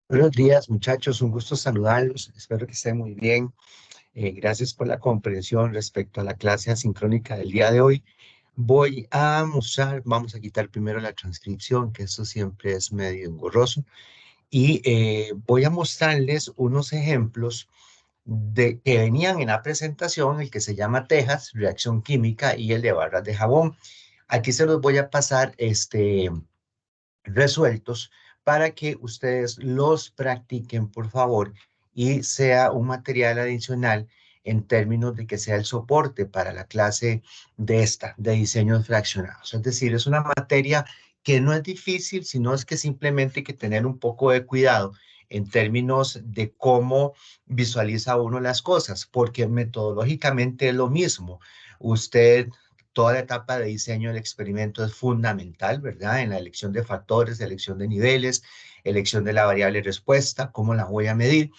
Buenos días, muchachos. Un gusto saludarlos. Espero que estén muy bien. Gracias por la comprensión respecto a la clase asincrónica del día de hoy. Voy a mostrar, vamos a quitar primero la transcripción, que eso siempre es medio engorroso, y voy a mostrarles unos ejemplos que venían en la presentación, el que se llama Texas, reacción química, y el de barras de jabón. Aquí se los voy a pasar resueltos para que ustedes los practiquen, por favor, y sea un material adicional en términos de que sea el soporte para la clase de diseños fraccionados. Es decir, es una materia que no es difícil, sino es que simplemente hay que tener un poco de cuidado en términos de cómo visualiza uno las cosas, porque metodológicamente es lo mismo. Usted toda la etapa de diseño del experimento es fundamental, ¿verdad? En la elección de factores, elección de niveles, elección de la variable respuesta, cómo la voy a medir.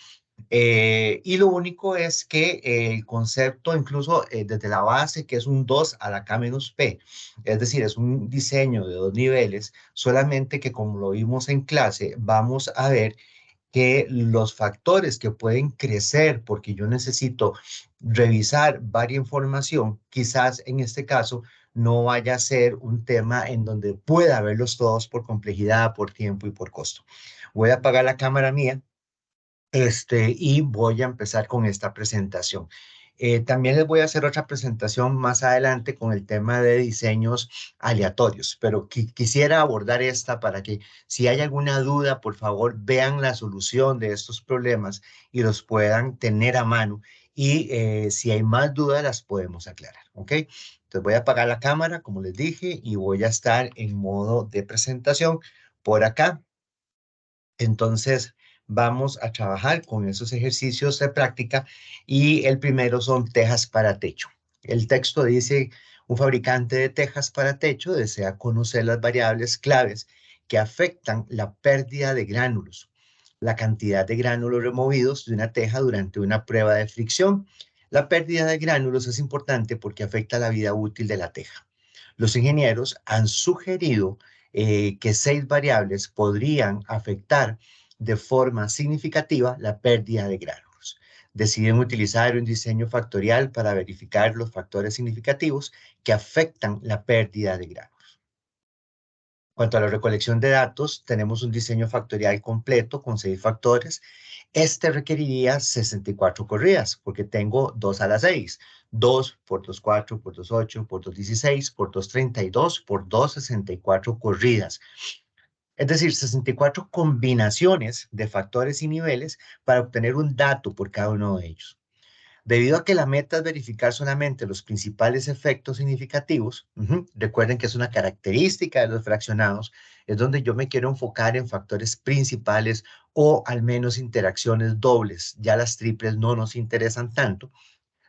Y lo único es que el concepto, incluso desde la base, que es un 2 a la k menos p, es decir, es un diseño de dos niveles, solamente que como lo vimos en clase, vamos a ver que los factores que pueden crecer, porque yo necesito revisar varias información, quizás en este caso no vaya a ser un tema en donde pueda verlos todos por complejidad, por tiempo y por costo. Voy a apagar la cámara mía y voy a empezar con esta presentación. También les voy a hacer otra presentación más adelante con el tema de diseños aleatorios, pero quisiera abordar esta para que si hay alguna duda, por favor, vean la solución de estos problemas y los puedan tener a mano. Y si hay más dudas, las podemos aclarar, ¿ok? Entonces voy a apagar la cámara, como les dije, y voy a estar en modo de presentación por acá. Entonces, vamos a trabajar con esos ejercicios de práctica y el primero son tejas para techo. El texto dice, un fabricante de tejas para techo desea conocer las variables claves que afectan la pérdida de gránulos, la cantidad de gránulos removidos de una teja durante una prueba de fricción. La pérdida de gránulos es importante porque afecta la vida útil de la teja. Los ingenieros han sugerido que 6 variables podrían afectar de forma significativa la pérdida de gránulos. Deciden utilizar un diseño factorial para verificar los factores significativos que afectan la pérdida de gránulos. En cuanto a la recolección de datos, tenemos un diseño factorial completo con 6 factores. Este requeriría 64 corridas, porque tengo 2 a la 6. 2 por 2, 4, por 2, 8, por 2, 16, por 2, 32, por 2, 64 corridas. Es decir, 64 combinaciones de factores y niveles para obtener un dato por cada uno de ellos. Debido a que la meta es verificar solamente los principales efectos significativos, recuerden que es una característica de los fraccionados, es donde yo me quiero enfocar en factores principales o al menos interacciones dobles. Ya las triples no nos interesan tanto.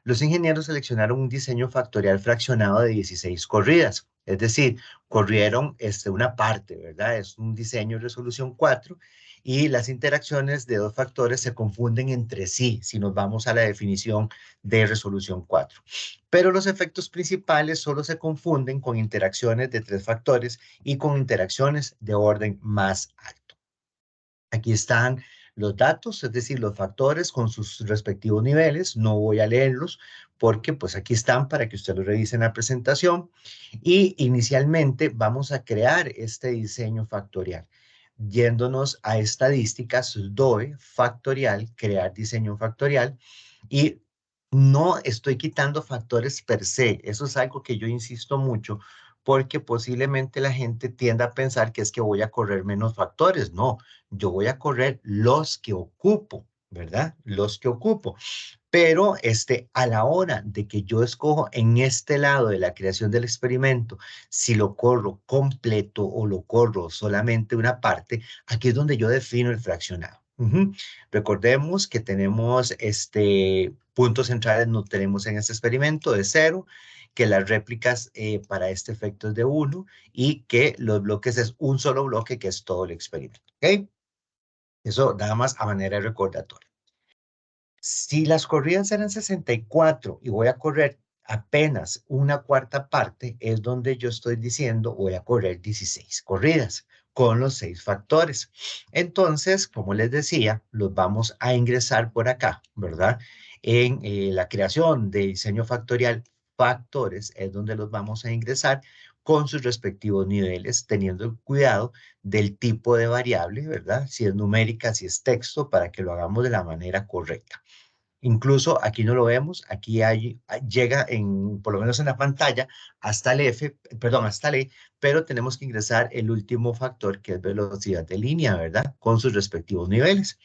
Los ingenieros seleccionaron un diseño factorial fraccionado de 16 corridas, es decir, corrieron una parte, ¿verdad? Es un diseño de resolución 4 y las interacciones de dos factores se confunden entre sí si nos vamos a la definición de resolución 4. Pero los efectos principales solo se confunden con interacciones de 3 factores y con interacciones de orden más alto. Aquí están los datos, es decir, los factores con sus respectivos niveles. No voy a leerlos porque pues aquí están para que usted los revise en la presentación. Y inicialmente vamos a crear este diseño factorial. Yéndonos a estadísticas, DOE, factorial, crear diseño factorial. Y no estoy quitando factores per se. Eso es algo que yo insisto mucho porque posiblemente la gente tienda a pensar que es que voy a correr menos factores. No, yo voy a correr los que ocupo, ¿verdad? Los que ocupo. Pero a la hora de que yo escojo en este lado de la creación del experimento, si lo corro completo o lo corro solamente una parte, aquí es donde yo defino el fraccionado. Recordemos que tenemos puntos centrales, no tenemos en este experimento de 0, que las réplicas para este efecto es de 1 y que los bloques es un solo bloque que es todo el experimento. ¿Ok? Eso nada más a manera de recordatorio. Si las corridas eran 64 y voy a correr apenas una cuarta parte, es donde yo estoy diciendo voy a correr 16 corridas. con los 6 factores. Entonces, como les decía, los vamos a ingresar por acá, ¿verdad? En la creación de diseño factorial, factores es donde los vamos a ingresar con sus respectivos niveles, teniendo cuidado del tipo de variable, ¿verdad? Si es numérica, si es texto, para que lo hagamos de la manera correcta. Incluso aquí no lo vemos, aquí llega por lo menos en la pantalla, hasta el F, perdón, hasta el E, pero tenemos que ingresar el último factor que es velocidad de línea, ¿verdad? Con sus respectivos niveles.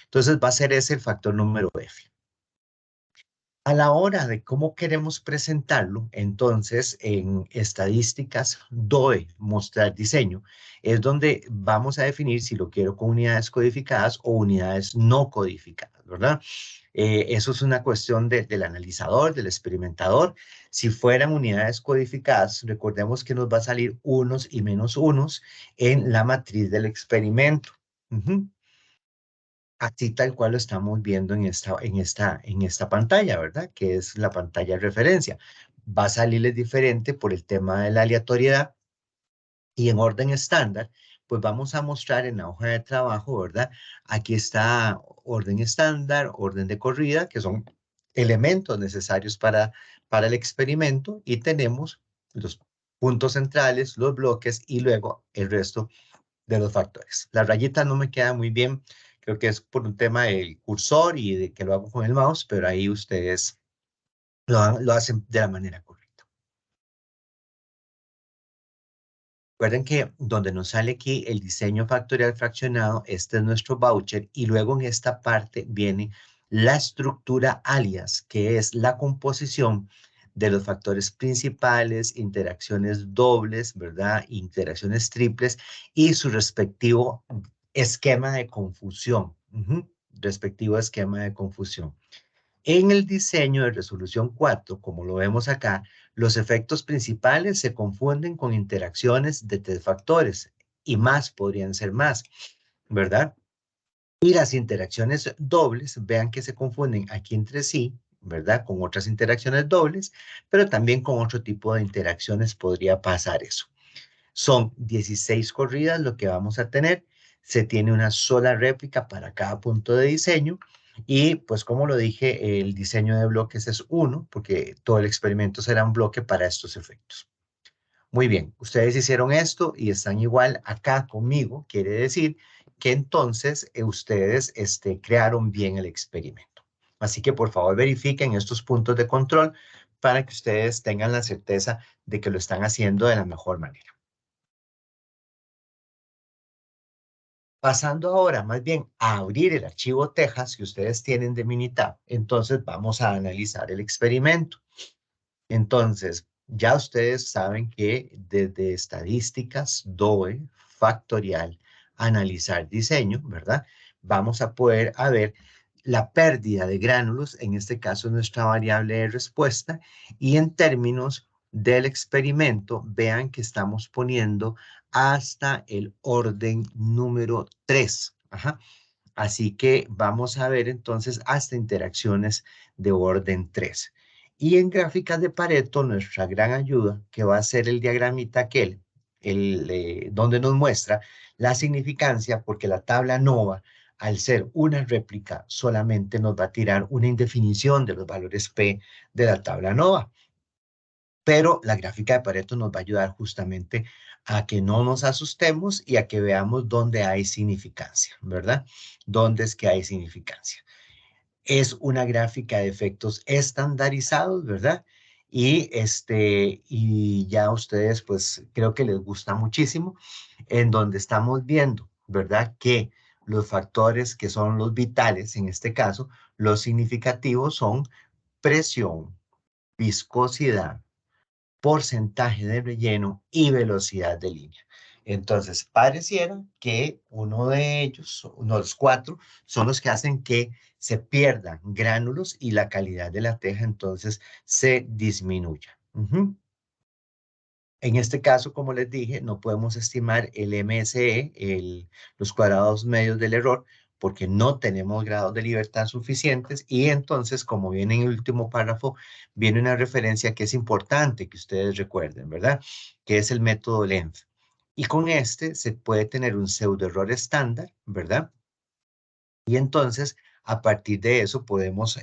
Entonces va a ser ese el factor número F. A la hora de cómo queremos presentarlo, entonces en estadísticas DOE, mostrar diseño, es donde vamos a definir si lo quiero con unidades codificadas o unidades no codificadas, ¿verdad? Eso es una cuestión del analizador, del experimentador. Si fueran unidades codificadas, recordemos que nos va a salir unos y menos unos en la matriz del experimento. Ujú. Así tal cual lo estamos viendo en esta pantalla, ¿verdad? Que es la pantalla de referencia. Va a salirles diferente por el tema de la aleatoriedad y en orden estándar, pues vamos a mostrar en la hoja de trabajo, ¿verdad? Aquí está orden estándar, orden de corrida, que son elementos necesarios para el experimento y tenemos los puntos centrales, los bloques y luego el resto de los factores. La rayita no me queda muy bien, creo que es por un tema del cursor y de que lo hago con el mouse, pero ahí ustedes lo hacen de la manera correcta. Recuerden que donde nos sale aquí el diseño factorial fraccionado, este es nuestro voucher y luego en esta parte viene la estructura alias, que es la composición de los factores principales, interacciones dobles, ¿verdad? Interacciones triples y su respectivo esquema de confusión. Respectivo esquema de confusión. En el diseño de resolución 4, como lo vemos acá, los efectos principales se confunden con interacciones de 3 factores y más podrían ser más, ¿verdad? Y las interacciones dobles, vean que se confunden aquí entre sí, ¿verdad? Con otras interacciones dobles, pero también con otro tipo de interacciones podría pasar eso. Son 16 corridas lo que vamos a tener. Se tiene una sola réplica para cada punto de diseño. Y pues como lo dije, el diseño de bloques es uno, porque todo el experimento será un bloque para estos efectos. Muy bien, ustedes hicieron esto y están igual acá conmigo. Quiere decir que entonces ustedes crearon bien el experimento. Así que por favor verifiquen estos puntos de control para que ustedes tengan la certeza de que lo están haciendo de la mejor manera. Pasando ahora más bien a abrir el archivo Texas que ustedes tienen de Minitab, entonces vamos a analizar el experimento. Entonces, ya ustedes saben que desde estadísticas, DOE, factorial, analizar diseño, ¿verdad? Vamos a poder ver la pérdida de gránulos, en este caso nuestra variable de respuesta, y en términos del experimento, vean que estamos poniendo hasta el orden número 3. Ajá. Así que vamos a ver entonces hasta interacciones de orden 3. Y en gráficas de Pareto, nuestra gran ayuda, que va a ser el diagramita aquel, donde nos muestra la significancia, porque la tabla NOVA, al ser una réplica, solamente nos va a tirar una indefinición de los valores P de la tabla NOVA. Pero la gráfica de Pareto nos va a ayudar justamente a que no nos asustemos y a que veamos dónde hay significancia, ¿verdad? ¿Dónde es que hay significancia? Es una gráfica de efectos estandarizados, ¿verdad? Y ya ustedes, pues, creo que les gusta muchísimo, en donde estamos viendo, ¿verdad? Que los factores que son los vitales, en este caso, los significativos son presión, viscosidad, porcentaje de relleno y velocidad de línea. Entonces, pareciera que uno de ellos, uno de los 4, son los que hacen que se pierdan gránulos y la calidad de la teja entonces se disminuya. En este caso, como les dije, no podemos estimar el MSE, los cuadrados medios del error, porque no tenemos grados de libertad suficientes y entonces, como viene en el último párrafo, viene una referencia que es importante que ustedes recuerden, ¿verdad? Que es el método Lenz. Y con este se puede tener un pseudoerror estándar, ¿verdad? Y entonces, a partir de eso, podemos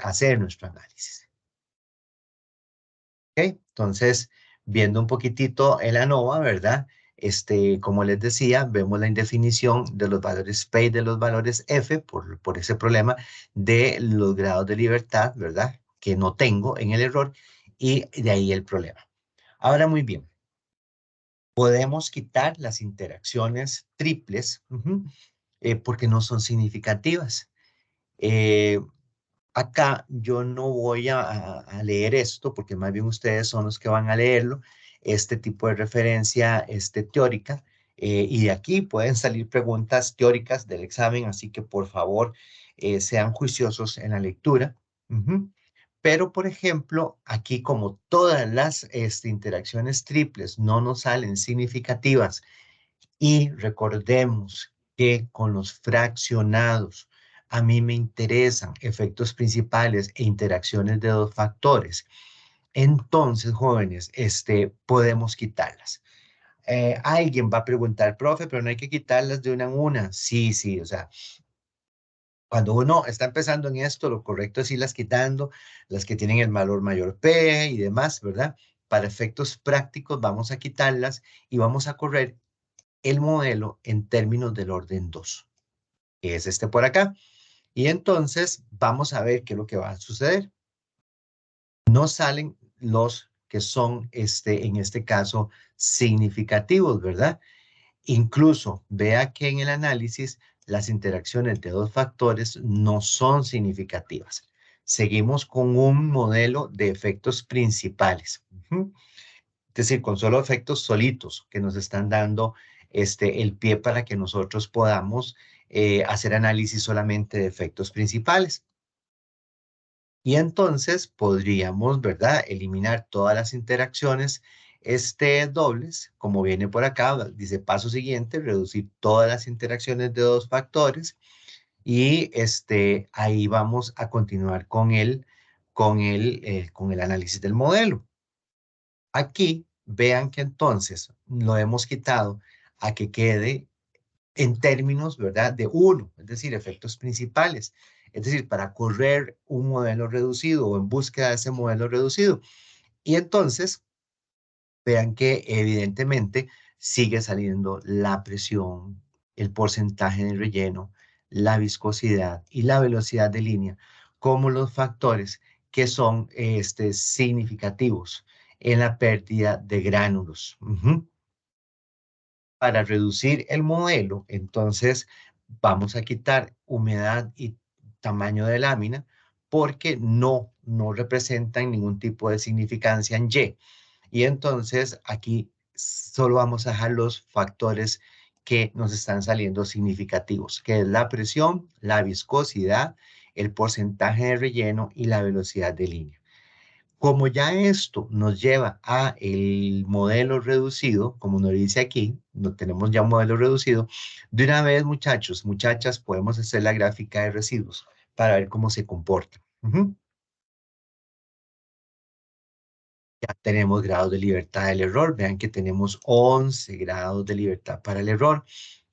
hacer nuestro análisis. ¿Ok? Entonces, viendo un poquitito el ANOVA, ¿verdad? Como les decía, vemos la indefinición de los valores P y de los valores F por ese problema de los grados de libertad, ¿verdad? Que no tengo en el error y de ahí el problema. Ahora, muy bien. Podemos quitar las interacciones triples porque no son significativas. Eh, Acá yo no voy a leer esto porque más bien ustedes son los que van a leerlo, este tipo de referencia teórica, y de aquí pueden salir preguntas teóricas del examen, así que por favor sean juiciosos en la lectura. Ujú. Pero, por ejemplo, aquí como todas las interacciones triples no nos salen significativas y recordemos que con los fraccionados a mí me interesan efectos principales e interacciones de dos factores. Entonces, jóvenes, podemos quitarlas. Alguien va a preguntar, profe, pero no hay que quitarlas de una en una. Sí, sí, o sea, cuando uno está empezando en esto, lo correcto es irlas quitando, las que tienen el valor mayor P y demás, ¿verdad? Para efectos prácticos vamos a quitarlas y vamos a correr el modelo en términos del orden 2, que es este por acá. Y entonces vamos a ver qué es lo que va a suceder. No salen los que son, en este caso, significativos, ¿verdad? Incluso vea que en el análisis las interacciones de dos factores no son significativas. Seguimos con un modelo de efectos principales. Es decir, con solo efectos solitos que nos están dando el pie para que nosotros podamos hacer análisis solamente de efectos principales. Y entonces podríamos, ¿verdad?, eliminar todas las interacciones dobles, como viene por acá, dice paso siguiente, reducir todas las interacciones de dos factores y ahí vamos a continuar con el análisis del modelo. Aquí vean que entonces lo hemos quitado a que quede en términos, ¿verdad?, de uno, es decir, efectos principales. Es decir, para correr un modelo reducido o en búsqueda de ese modelo reducido. Y entonces, vean que evidentemente sigue saliendo la presión, el porcentaje de relleno, la viscosidad y la velocidad de línea como los factores que son significativos en la pérdida de gránulos. Para reducir el modelo, entonces vamos a quitar humedad y tamaño de lámina porque no representan ningún tipo de significancia en Y. Y entonces aquí solo vamos a dejar los factores que nos están saliendo significativos, que es la presión, la viscosidad, el porcentaje de relleno y la velocidad de línea. Como ya esto nos lleva a el modelo reducido, como nos dice aquí, no tenemos ya un modelo reducido, de una vez, muchachos, muchachas, podemos hacer la gráfica de residuos para ver cómo se comporta. Ya tenemos grados de libertad del error. Vean que tenemos 11 grados de libertad para el error.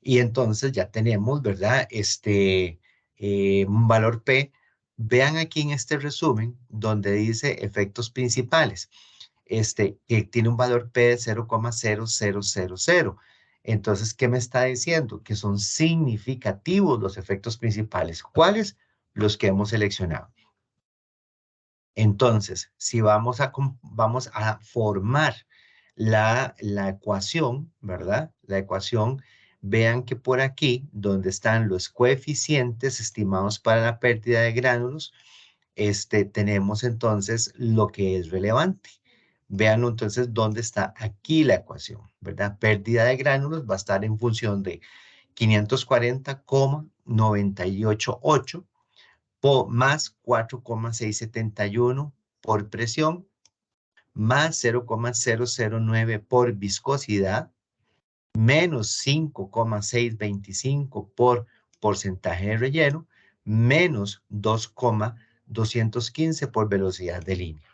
Y entonces ya tenemos, ¿verdad? Un valor P. Vean aquí en este resumen donde dice efectos principales. Que tiene un valor P de 0,0000. Entonces, ¿qué me está diciendo? Que son significativos los efectos principales. ¿Cuáles? Los que hemos seleccionado. Entonces, si vamos a formar la ecuación, ¿verdad? La ecuación, vean que por aquí, donde están los coeficientes estimados para la pérdida de gránulos, tenemos entonces lo que es relevante. Vean entonces dónde está aquí la ecuación, ¿verdad? Pérdida de gránulos va a estar en función de 540,988 más 4,671 por presión, más 0,009 por viscosidad, menos 5,625 por porcentaje de relleno, menos 2,215 por velocidad de línea.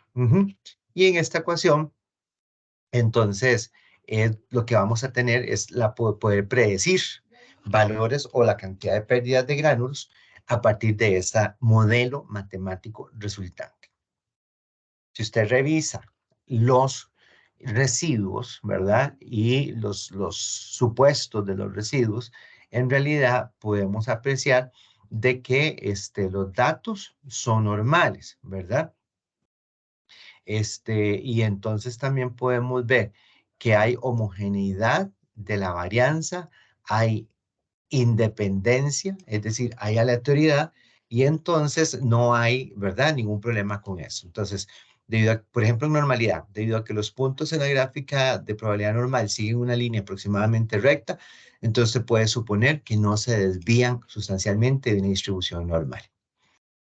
Y en esta ecuación, entonces, lo que vamos a tener es poder predecir valores o la cantidad de pérdidas de gránulos a partir de este modelo matemático resultante. Si usted revisa los residuos, ¿verdad? Y los supuestos de los residuos, en realidad podemos apreciar de que los datos son normales, ¿verdad? Y entonces también podemos ver que hay homogeneidad de la varianza, hay independencia, es decir, hay aleatoriedad y entonces no hay, ¿verdad?, ningún problema con eso. Entonces, debido a, por ejemplo, en normalidad, debido a que los puntos en la gráfica de probabilidad normal siguen una línea aproximadamente recta, entonces se puede suponer que no se desvían sustancialmente de una distribución normal.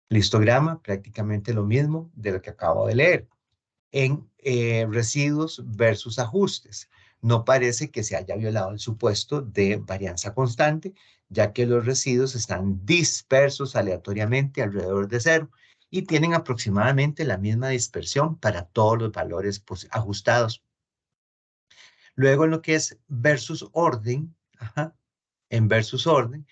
El histograma, prácticamente lo mismo de lo que acabo de leer en residuos versus ajustes. No parece que se haya violado el supuesto de varianza constante, ya que los residuos están dispersos aleatoriamente alrededor de cero y tienen aproximadamente la misma dispersión para todos los valores ajustados. Luego, en lo que es versus orden, en versus orden,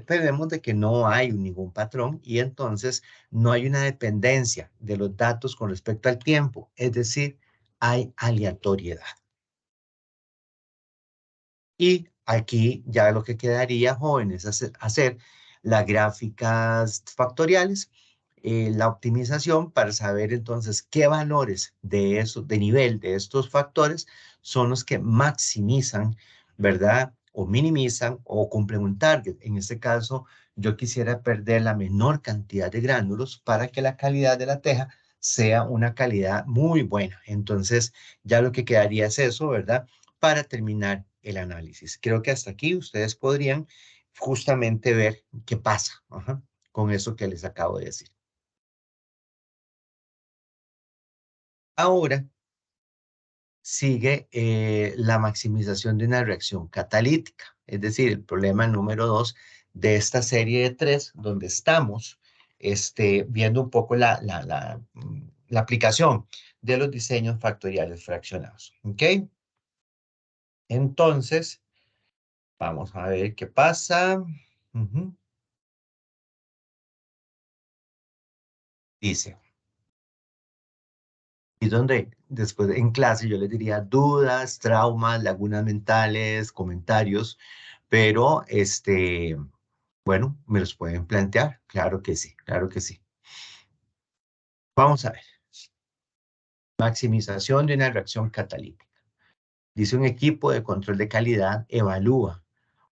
vemos de que no hay ningún patrón y entonces no hay una dependencia de los datos con respecto al tiempo, es decir, hay aleatoriedad. Y aquí ya lo que quedaría, jóvenes, es hacer las gráficas factoriales, la optimización para saber entonces qué valores de eso, de nivel de estos factores son los que maximizan, ¿verdad? O minimizan o cumplen un target. En este caso, yo quisiera perder la menor cantidad de gránulos para que la calidad de la teja sea una calidad muy buena. Entonces, ya lo que quedaría es eso, ¿verdad? Para terminar el análisis. Creo que hasta aquí ustedes podrían justamente ver qué pasa con eso que les acabo de decir. Ahora sigue la maximización de una reacción catalítica, es decir, el problema número 2 de esta serie de 3, donde estamos viendo un poco la aplicación de los diseños factoriales fraccionados. ¿Ok? Entonces, vamos a ver qué pasa. Dice, y donde después en clase yo les diría dudas, traumas, lagunas mentales, comentarios, pero bueno, me los pueden plantear, claro que sí, claro que sí. Vamos a ver, maximización de una reacción catalítica. Dice un equipo de control de calidad evalúa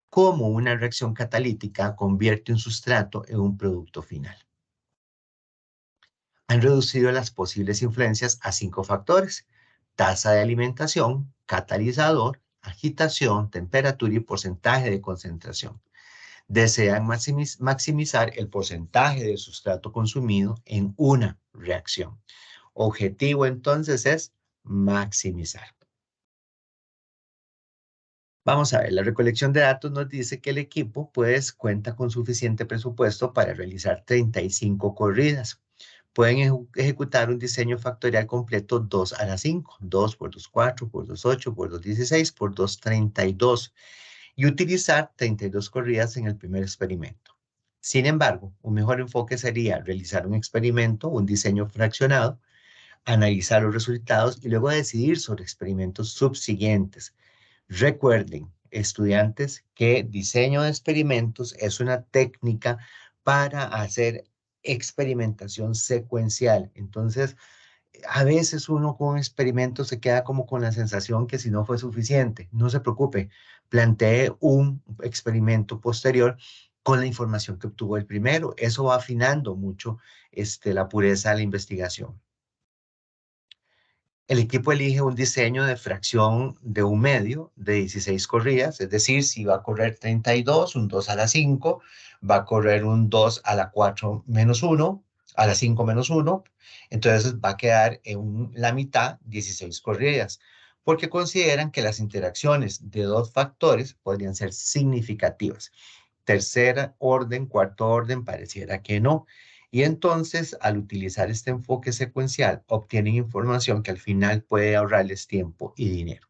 cómo una reacción catalítica convierte un sustrato en un producto final. Han reducido las posibles influencias a 5 factores: tasa de alimentación, catalizador, agitación, temperatura y porcentaje de concentración. Desean maximizar el porcentaje de sustrato consumido en una reacción. Objetivo entonces es maximizar. Vamos a ver, la recolección de datos nos dice que el equipo pues cuenta con suficiente presupuesto para realizar 35 corridas. Pueden ejecutar un diseño factorial completo 2 a la 5, 2 por 2, 4, por 2, 8, por 2, 16, por 2, 32 y utilizar 32 corridas en el primer experimento. Sin embargo, un mejor enfoque sería realizar un experimento, un diseño fraccionado, analizar los resultados y luego decidir sobre experimentos subsiguientes. Recuerden, estudiantes, que diseño de experimentos es una técnica para hacer experimentación secuencial. Entonces, a veces uno con un experimento se queda como con la sensación que si no fue suficiente. No se preocupe, plantee un experimento posterior con la información que obtuvo el primero. Eso va afinando mucho la pureza de la investigación. El equipo elige un diseño de fracción de un medio de 16 corridas, es decir, si va a correr 32, un 2 a la 5, va a correr un 2 a la 4 menos 1, a la 5 menos 1, entonces va a quedar en la mitad 16 corridas, porque consideran que las interacciones de dos factores podrían ser significativas. Tercera orden, cuarto orden, pareciera que no. Y entonces, al utilizar este enfoque secuencial, obtienen información que al final puede ahorrarles tiempo y dinero.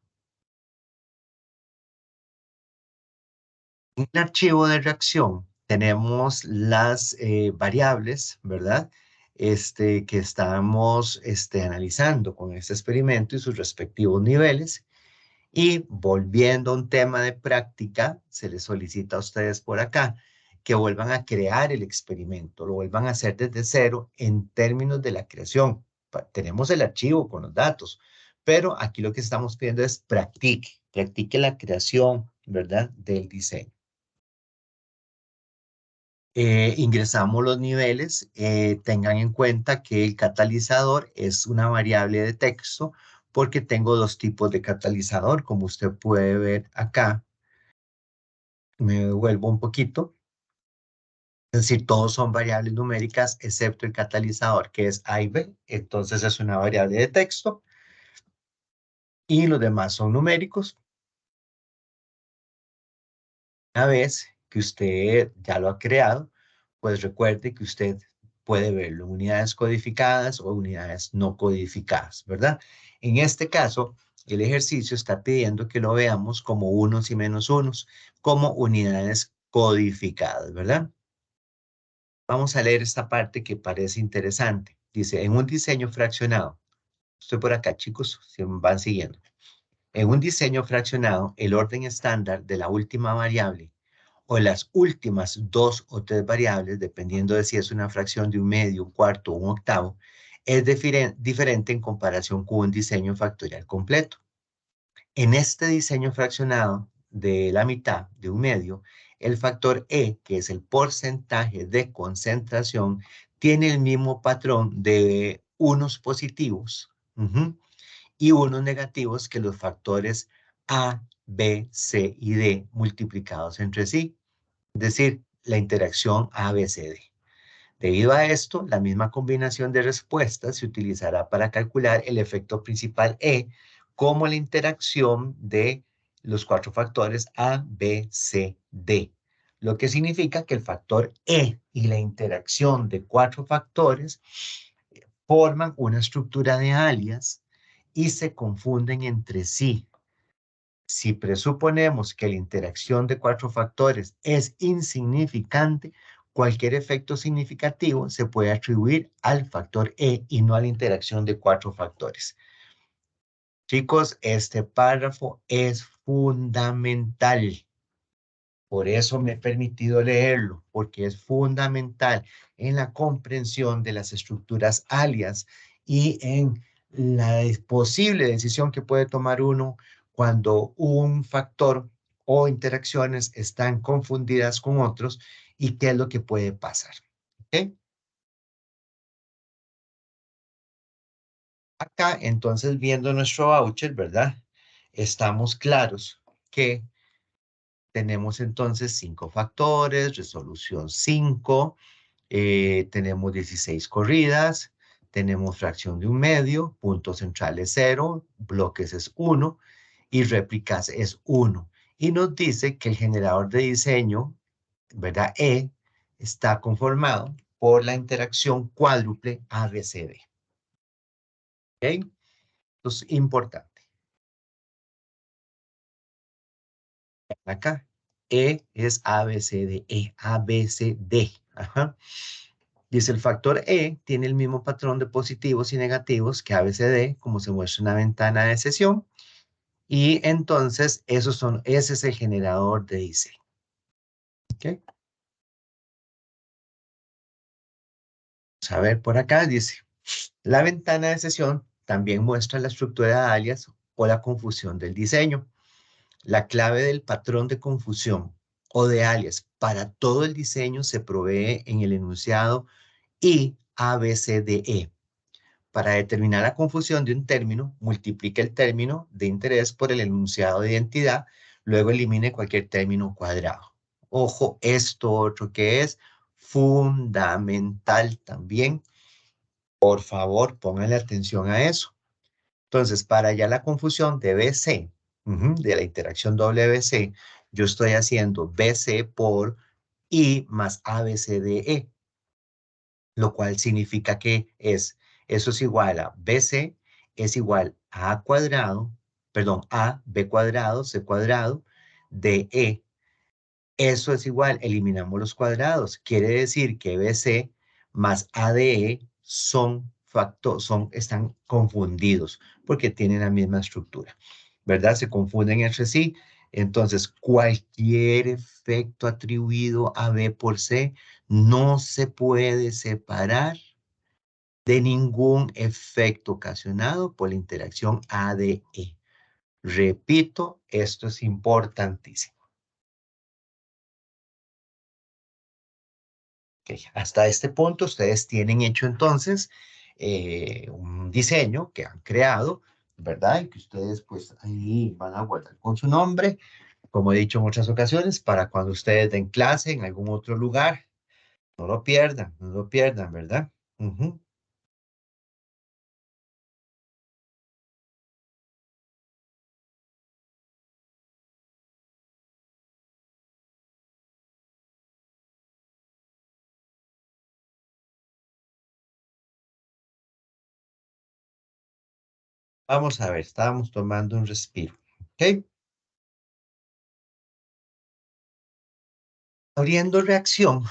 En el archivo de reacción tenemos las variables, ¿verdad? Que estamos analizando con este experimento y sus respectivos niveles. Y volviendo a un tema de práctica, se les solicita a ustedes por acá que vuelvan a crear el experimento, lo vuelvan a hacer desde cero en términos de la creación. Tenemos el archivo con los datos, pero aquí lo que estamos pidiendo es practique la creación, ¿verdad? Del diseño. Ingresamos los niveles, tengan en cuenta que el catalizador es una variable de texto porque tengo dos tipos de catalizador, como usted puede ver acá. Me devuelvo un poquito. Es decir, todos son variables numéricas excepto el catalizador, que es A y B. Entonces es una variable de texto y los demás son numéricos. Una vez que usted ya lo ha creado, pues recuerde que usted puede verlo en unidades codificadas o unidades no codificadas, ¿verdad? En este caso, el ejercicio está pidiendo que lo veamos como unos y menos unos, como unidades codificadas, ¿verdad? Vamos a leer esta parte que parece interesante. Dice, en un diseño fraccionado, estoy por acá, chicos, si me van siguiendo. En un diseño fraccionado, el orden estándar de la última variable o las últimas dos o tres variables, dependiendo de si es una fracción de un medio, un cuarto o un octavo, es diferente en comparación con un diseño factorial completo. En este diseño fraccionado de la mitad de un medio, el factor E, que es el porcentaje de concentración, tiene el mismo patrón de unos positivos y unos negativos que los factores A, B, C y D multiplicados entre sí. Es decir, la interacción ABCD. Debido a esto, la misma combinación de respuestas se utilizará para calcular el efecto principal E como la interacción de los cuatro factores A, B, C, D. Lo que significa que el factor E y la interacción de cuatro factores forman una estructura de alias y se confunden entre sí. Si presuponemos que la interacción de cuatro factores es insignificante, cualquier efecto significativo se puede atribuir al factor E y no a la interacción de cuatro factores. Chicos, este párrafo es fundamental. Por eso me he permitido leerlo, porque es fundamental en la comprensión de las estructuras alias y en la posible decisión que puede tomar uno cuando un factor o interacciones están confundidas con otros y qué es lo que puede pasar. ¿Ok? Acá, entonces, viendo nuestro voucher, ¿verdad? Estamos claros que tenemos entonces 5 factores, resolución 5. Tenemos 16 corridas, tenemos fracción de un medio, puntos centrales 0, bloques es 1 y réplicas es 1. Y nos dice que el generador de diseño, ¿verdad? E, está conformado por la interacción cuádruple ABCD. ¿Ok? Entonces, importante. Acá, E es ABCDE, ABCD. Ajá. Dice, el factor E tiene el mismo patrón de positivos y negativos que ABCD, como se muestra en la ventana de sesión. Y entonces, ese es el generador de diseño. ¿Okay? Vamos a ver por acá, dice, la ventana de sesión también muestra la estructura de alias o la confusión del diseño. La clave del patrón de confusión o de alias para todo el diseño se provee en el enunciado I, A, B, C, D, E. Para determinar la confusión de un término, multiplique el término de interés por el enunciado de identidad, luego elimine cualquier término cuadrado. Ojo, esto otro que es fundamental también. Por favor, pónganle atención a eso. Entonces, para ya la confusión de BC, de la interacción WC, yo estoy haciendo BC por I más ABCDE, lo cual significa que eso es igual a BC, es igual a A cuadrado, perdón, A, B cuadrado, C cuadrado, DE. Eso es igual, eliminamos los cuadrados. Quiere decir que BC más ADE están confundidos porque tienen la misma estructura, ¿verdad? Se confunden entre sí. Entonces, cualquier efecto atribuido a B por C no se puede separar de ningún efecto ocasionado por la interacción ADE. Repito, esto es importantísimo. Ok, hasta este punto ustedes tienen hecho entonces un diseño que han creado, ¿verdad? Y que ustedes pues ahí van a guardar con su nombre, como he dicho en otras ocasiones, para cuando ustedes den clase en algún otro lugar, no lo pierdan, ¿verdad? Ujú. Vamos a ver, estábamos tomando un respiro, ¿ok? Abriendo reacción,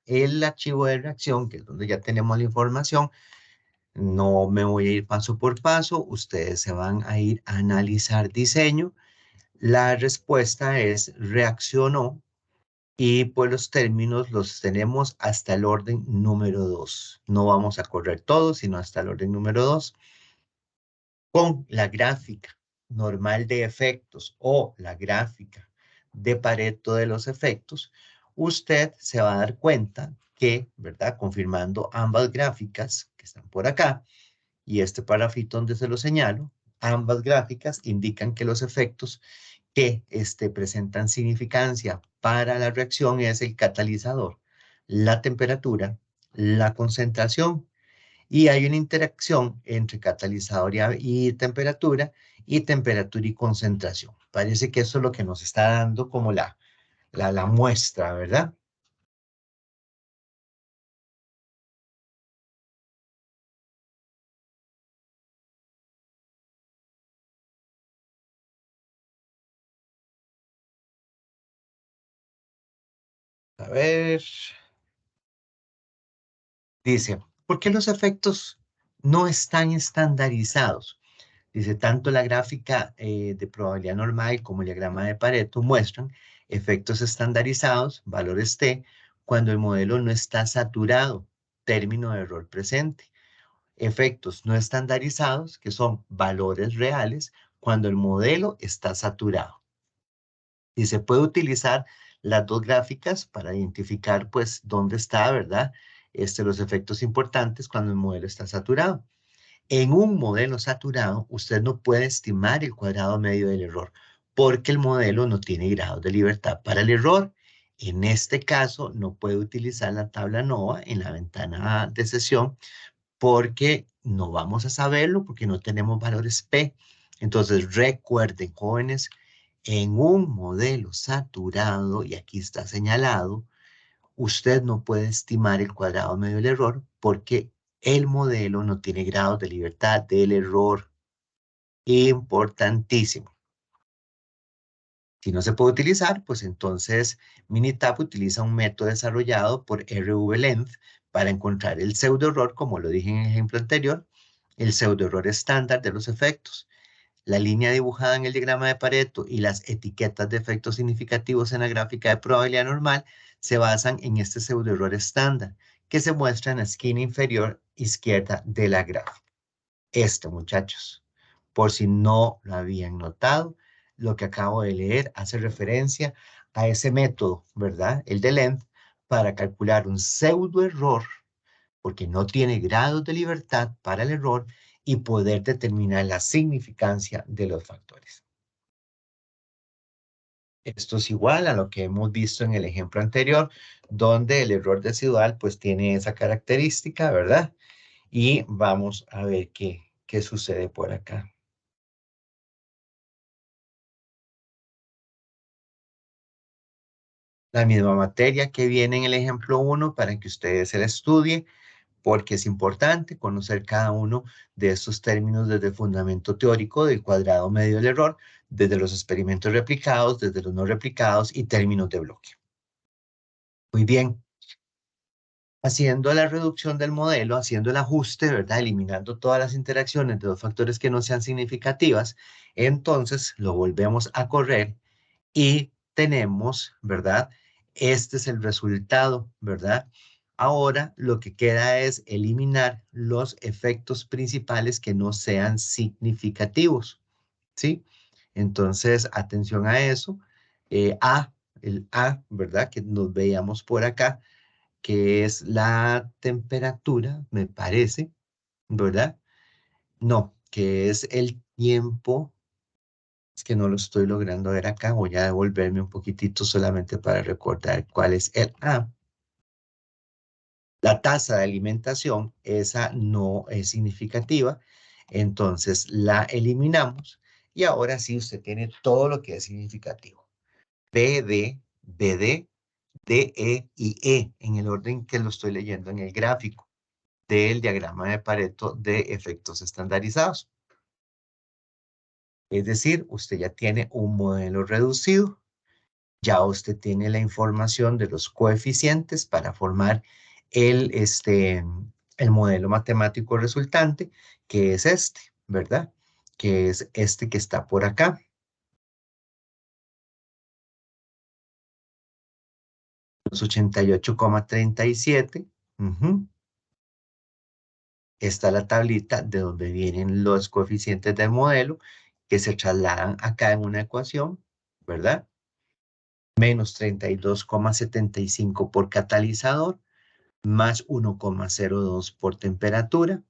el archivo de reacción, que es donde ya tenemos la información. No me voy a ir paso por paso, ustedes se van a ir a analizar diseño. La respuesta es reaccionó y pues los términos los tenemos hasta el orden número 2. No vamos a correr todos, sino hasta el orden número 2. Con la gráfica normal de efectos o la gráfica de Pareto de los efectos, usted se va a dar cuenta que, ¿verdad? Confirmando ambas gráficas que están por acá, y este parrafito donde se lo señalo, ambas gráficas indican que los efectos que presentan significancia para la reacción es el catalizador, la temperatura, la concentración, y hay una interacción entre catalizador y temperatura y concentración. Parece que eso es lo que nos está dando como la muestra, ¿verdad? A ver, dice, ¿por qué los efectos no están estandarizados? Dice, tanto la gráfica de probabilidad normal como el diagrama de Pareto muestran efectos estandarizados, valores T, cuando el modelo no está saturado, término de error presente. Efectos no estandarizados, que son valores reales, cuando el modelo está saturado. Y se puede utilizar las dos gráficas para identificar, pues, dónde está, ¿verdad? Los efectos importantes cuando el modelo está saturado. En un modelo saturado, usted no puede estimar el cuadrado medio del error porque el modelo no tiene grados de libertad para el error. En este caso, no puede utilizar la tabla NOVA en la ventana de sesión porque no vamos a saberlo porque no tenemos valores P. Entonces, recuerden, jóvenes, en un modelo saturado, y aquí está señalado, usted no puede estimar el cuadrado medio del error porque el modelo no tiene grados de libertad del error. Importantísimo. Si no se puede utilizar, pues entonces Minitab utiliza un método desarrollado por RV-Length para encontrar el pseudoerror, como lo dije en el ejemplo anterior, el pseudoerror estándar de los efectos. La línea dibujada en el diagrama de Pareto y las etiquetas de efectos significativos en la gráfica de probabilidad normal se basan en este pseudoerror estándar, que se muestra en la esquina inferior izquierda de la gráfica. Esto, muchachos, por si no lo habían notado, lo que acabo de leer hace referencia a ese método, ¿verdad? El de Length, para calcular un pseudoerror porque no tiene grados de libertad para el error y poder determinar la significancia de los factores. Esto es igual a lo que hemos visto en el ejemplo anterior, donde el error residual pues tiene esa característica, ¿verdad? Y vamos a ver qué sucede por acá. La misma materia que viene en el ejemplo 1 para que ustedes se la estudien, porque es importante conocer cada uno de estos términos desde el fundamento teórico del cuadrado medio del error, desde los experimentos replicados, desde los no replicados y términos de bloque. Muy bien. Haciendo la reducción del modelo, haciendo el ajuste, ¿verdad? Eliminando todas las interacciones de los factores que no sean significativas, entonces lo volvemos a correr y tenemos, ¿verdad? Este es el resultado, ¿verdad? Ahora lo que queda es eliminar los efectos principales que no sean significativos, ¿sí? Entonces, atención a eso. El A, ¿verdad? Que nos veíamos por acá, que es la temperatura, me parece, ¿verdad? No, que es el tiempo. Es que no lo estoy logrando ver acá. Voy a devolverme un poquitito solamente para recordar cuál es el A. La tasa de alimentación, esa no es significativa. Entonces la eliminamos y ahora sí usted tiene todo lo que es significativo. BD, BD, DE y E en el orden que lo estoy leyendo en el gráfico del diagrama de Pareto de efectos estandarizados. Es decir, usted ya tiene un modelo reducido, ya usted tiene la información de los coeficientes para formar el modelo matemático resultante, que es este, ¿verdad? Que es este que está por acá. Los 88,37. Está la tablita de donde vienen los coeficientes del modelo que se trasladan acá en una ecuación, ¿verdad? Menos 32,75 por catalizador, más 1,02 por temperatura,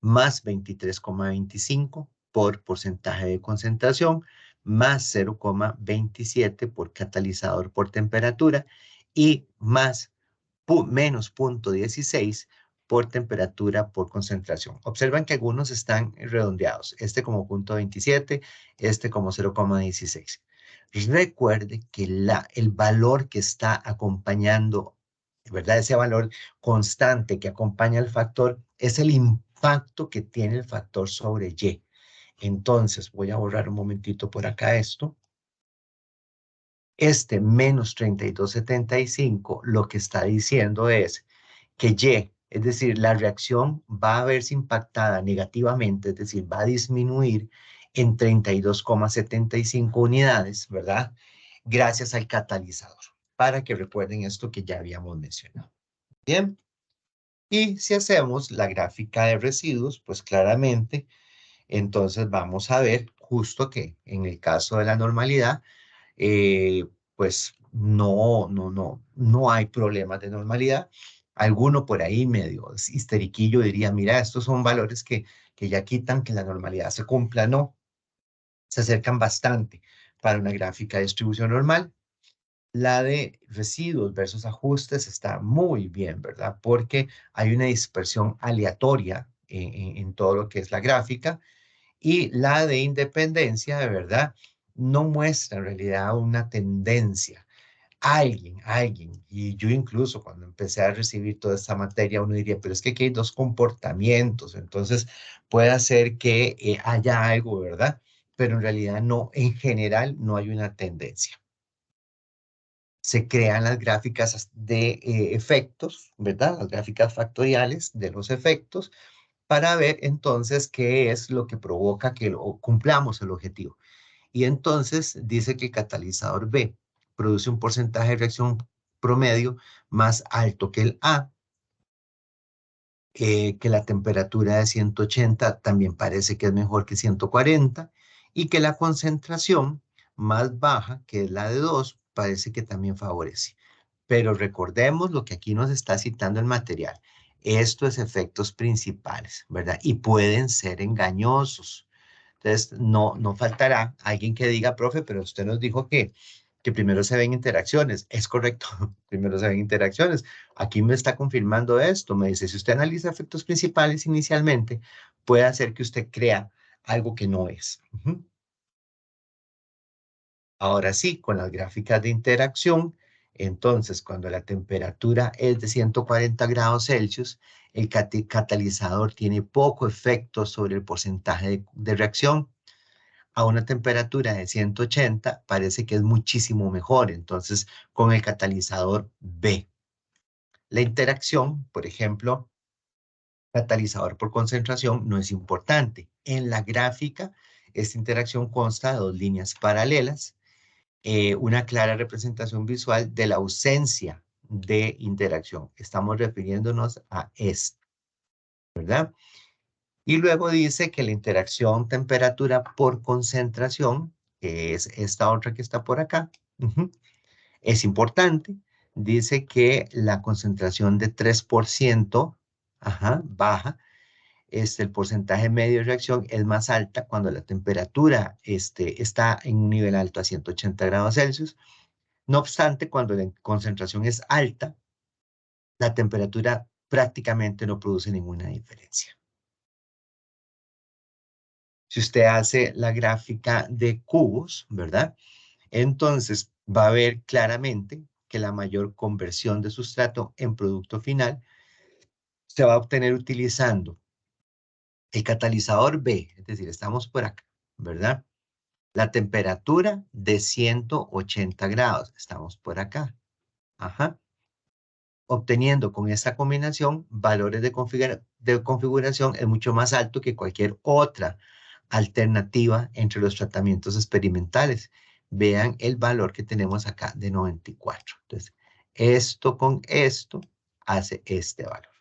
más 23,25 por porcentaje de concentración, más 0,27 por catalizador por temperatura y más menos 0,16 por temperatura por concentración. Observan que algunos están redondeados, este como 0,27, este como 0,16. Recuerde que el valor que está acompañando, ¿verdad? Ese valor constante que acompaña al factor es el impacto que tiene el factor sobre Y. Entonces, voy a borrar un momentito por acá esto. Este menos 32,75 lo que está diciendo es que Y, es decir, la reacción va a verse impactada negativamente, es decir, va a disminuir en 32,75 unidades, ¿verdad? Gracias al catalizador, para que recuerden esto que ya habíamos mencionado. Bien, y si hacemos la gráfica de residuos, pues claramente, entonces vamos a ver justo que en el caso de la normalidad, pues no hay problemas de normalidad. Alguno por ahí medio histeriquillo diría, mira, estos son valores que ya quitan que la normalidad se cumpla. No, se acercan bastante para una gráfica de distribución normal. La de residuos versus ajustes está muy bien, ¿verdad? Porque hay una dispersión aleatoria en todo lo que es la gráfica y la de independencia, de verdad, no muestra en realidad una tendencia. Y yo incluso cuando empecé a recibir toda esta materia, uno diría, pero es que aquí hay dos comportamientos, entonces puede ser que haya algo, ¿verdad? Pero en realidad no, en general no hay una tendencia. Se crean las gráficas de efectos, ¿verdad? Las gráficas factoriales de los efectos para ver entonces qué es lo que provoca que cumplamos el objetivo. Y entonces dice que el catalizador B produce un porcentaje de reacción promedio más alto que el A, que la temperatura de 180 también parece que es mejor que 140 y que la concentración más baja, que es la de 2, parece que también favorece. Pero recordemos lo que aquí nos está citando el material. Esto es efectos principales, ¿verdad? Y pueden ser engañosos. Entonces, no faltará alguien que diga, profe, pero usted nos dijo que primero se ven interacciones. Es correcto, primero se ven interacciones. Aquí me está confirmando esto. Me dice, si usted analiza efectos principales inicialmente, puede hacer que usted crea algo que no es. Ahora sí, con las gráficas de interacción, Entonces, cuando la temperatura es de 140 grados Celsius, el catalizador tiene poco efecto sobre el porcentaje de reacción. A una temperatura de 180 parece que es muchísimo mejor, entonces con el catalizador B. La interacción, por ejemplo, catalizador por concentración no es importante. En la gráfica, esta interacción consta de dos líneas paralelas, una clara representación visual de la ausencia de interacción. Estamos refiriéndonos a esto, ¿verdad? Y luego dice que la interacción temperatura por concentración, que es esta otra que está por acá, es importante. Dice que la concentración de 3%, baja, el porcentaje medio de reacción es más alta cuando la temperatura está en un nivel alto a 180 grados Celsius. No obstante, cuando la concentración es alta, la temperatura prácticamente no produce ninguna diferencia. Si usted hace la gráfica de cubos, ¿verdad? Entonces va a ver claramente que la mayor conversión de sustrato en producto final se va a obtener utilizando el catalizador B, es decir, estamos por acá, ¿verdad? La temperatura de 180 grados, estamos por acá. Ajá. Obteniendo con esta combinación valores de configuración es mucho más alto que cualquier otra alternativa entre los tratamientos experimentales. Vean el valor que tenemos acá de 94. Entonces, esto con esto hace este valor.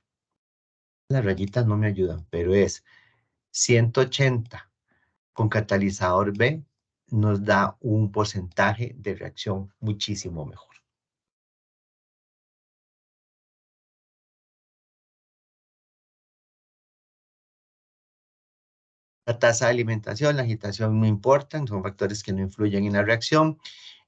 Las rayitas no me ayudan, pero es 180 con catalizador B nos da un porcentaje de reacción muchísimo mejor. La tasa de alimentación, la agitación no importan, son factores que no influyen en la reacción.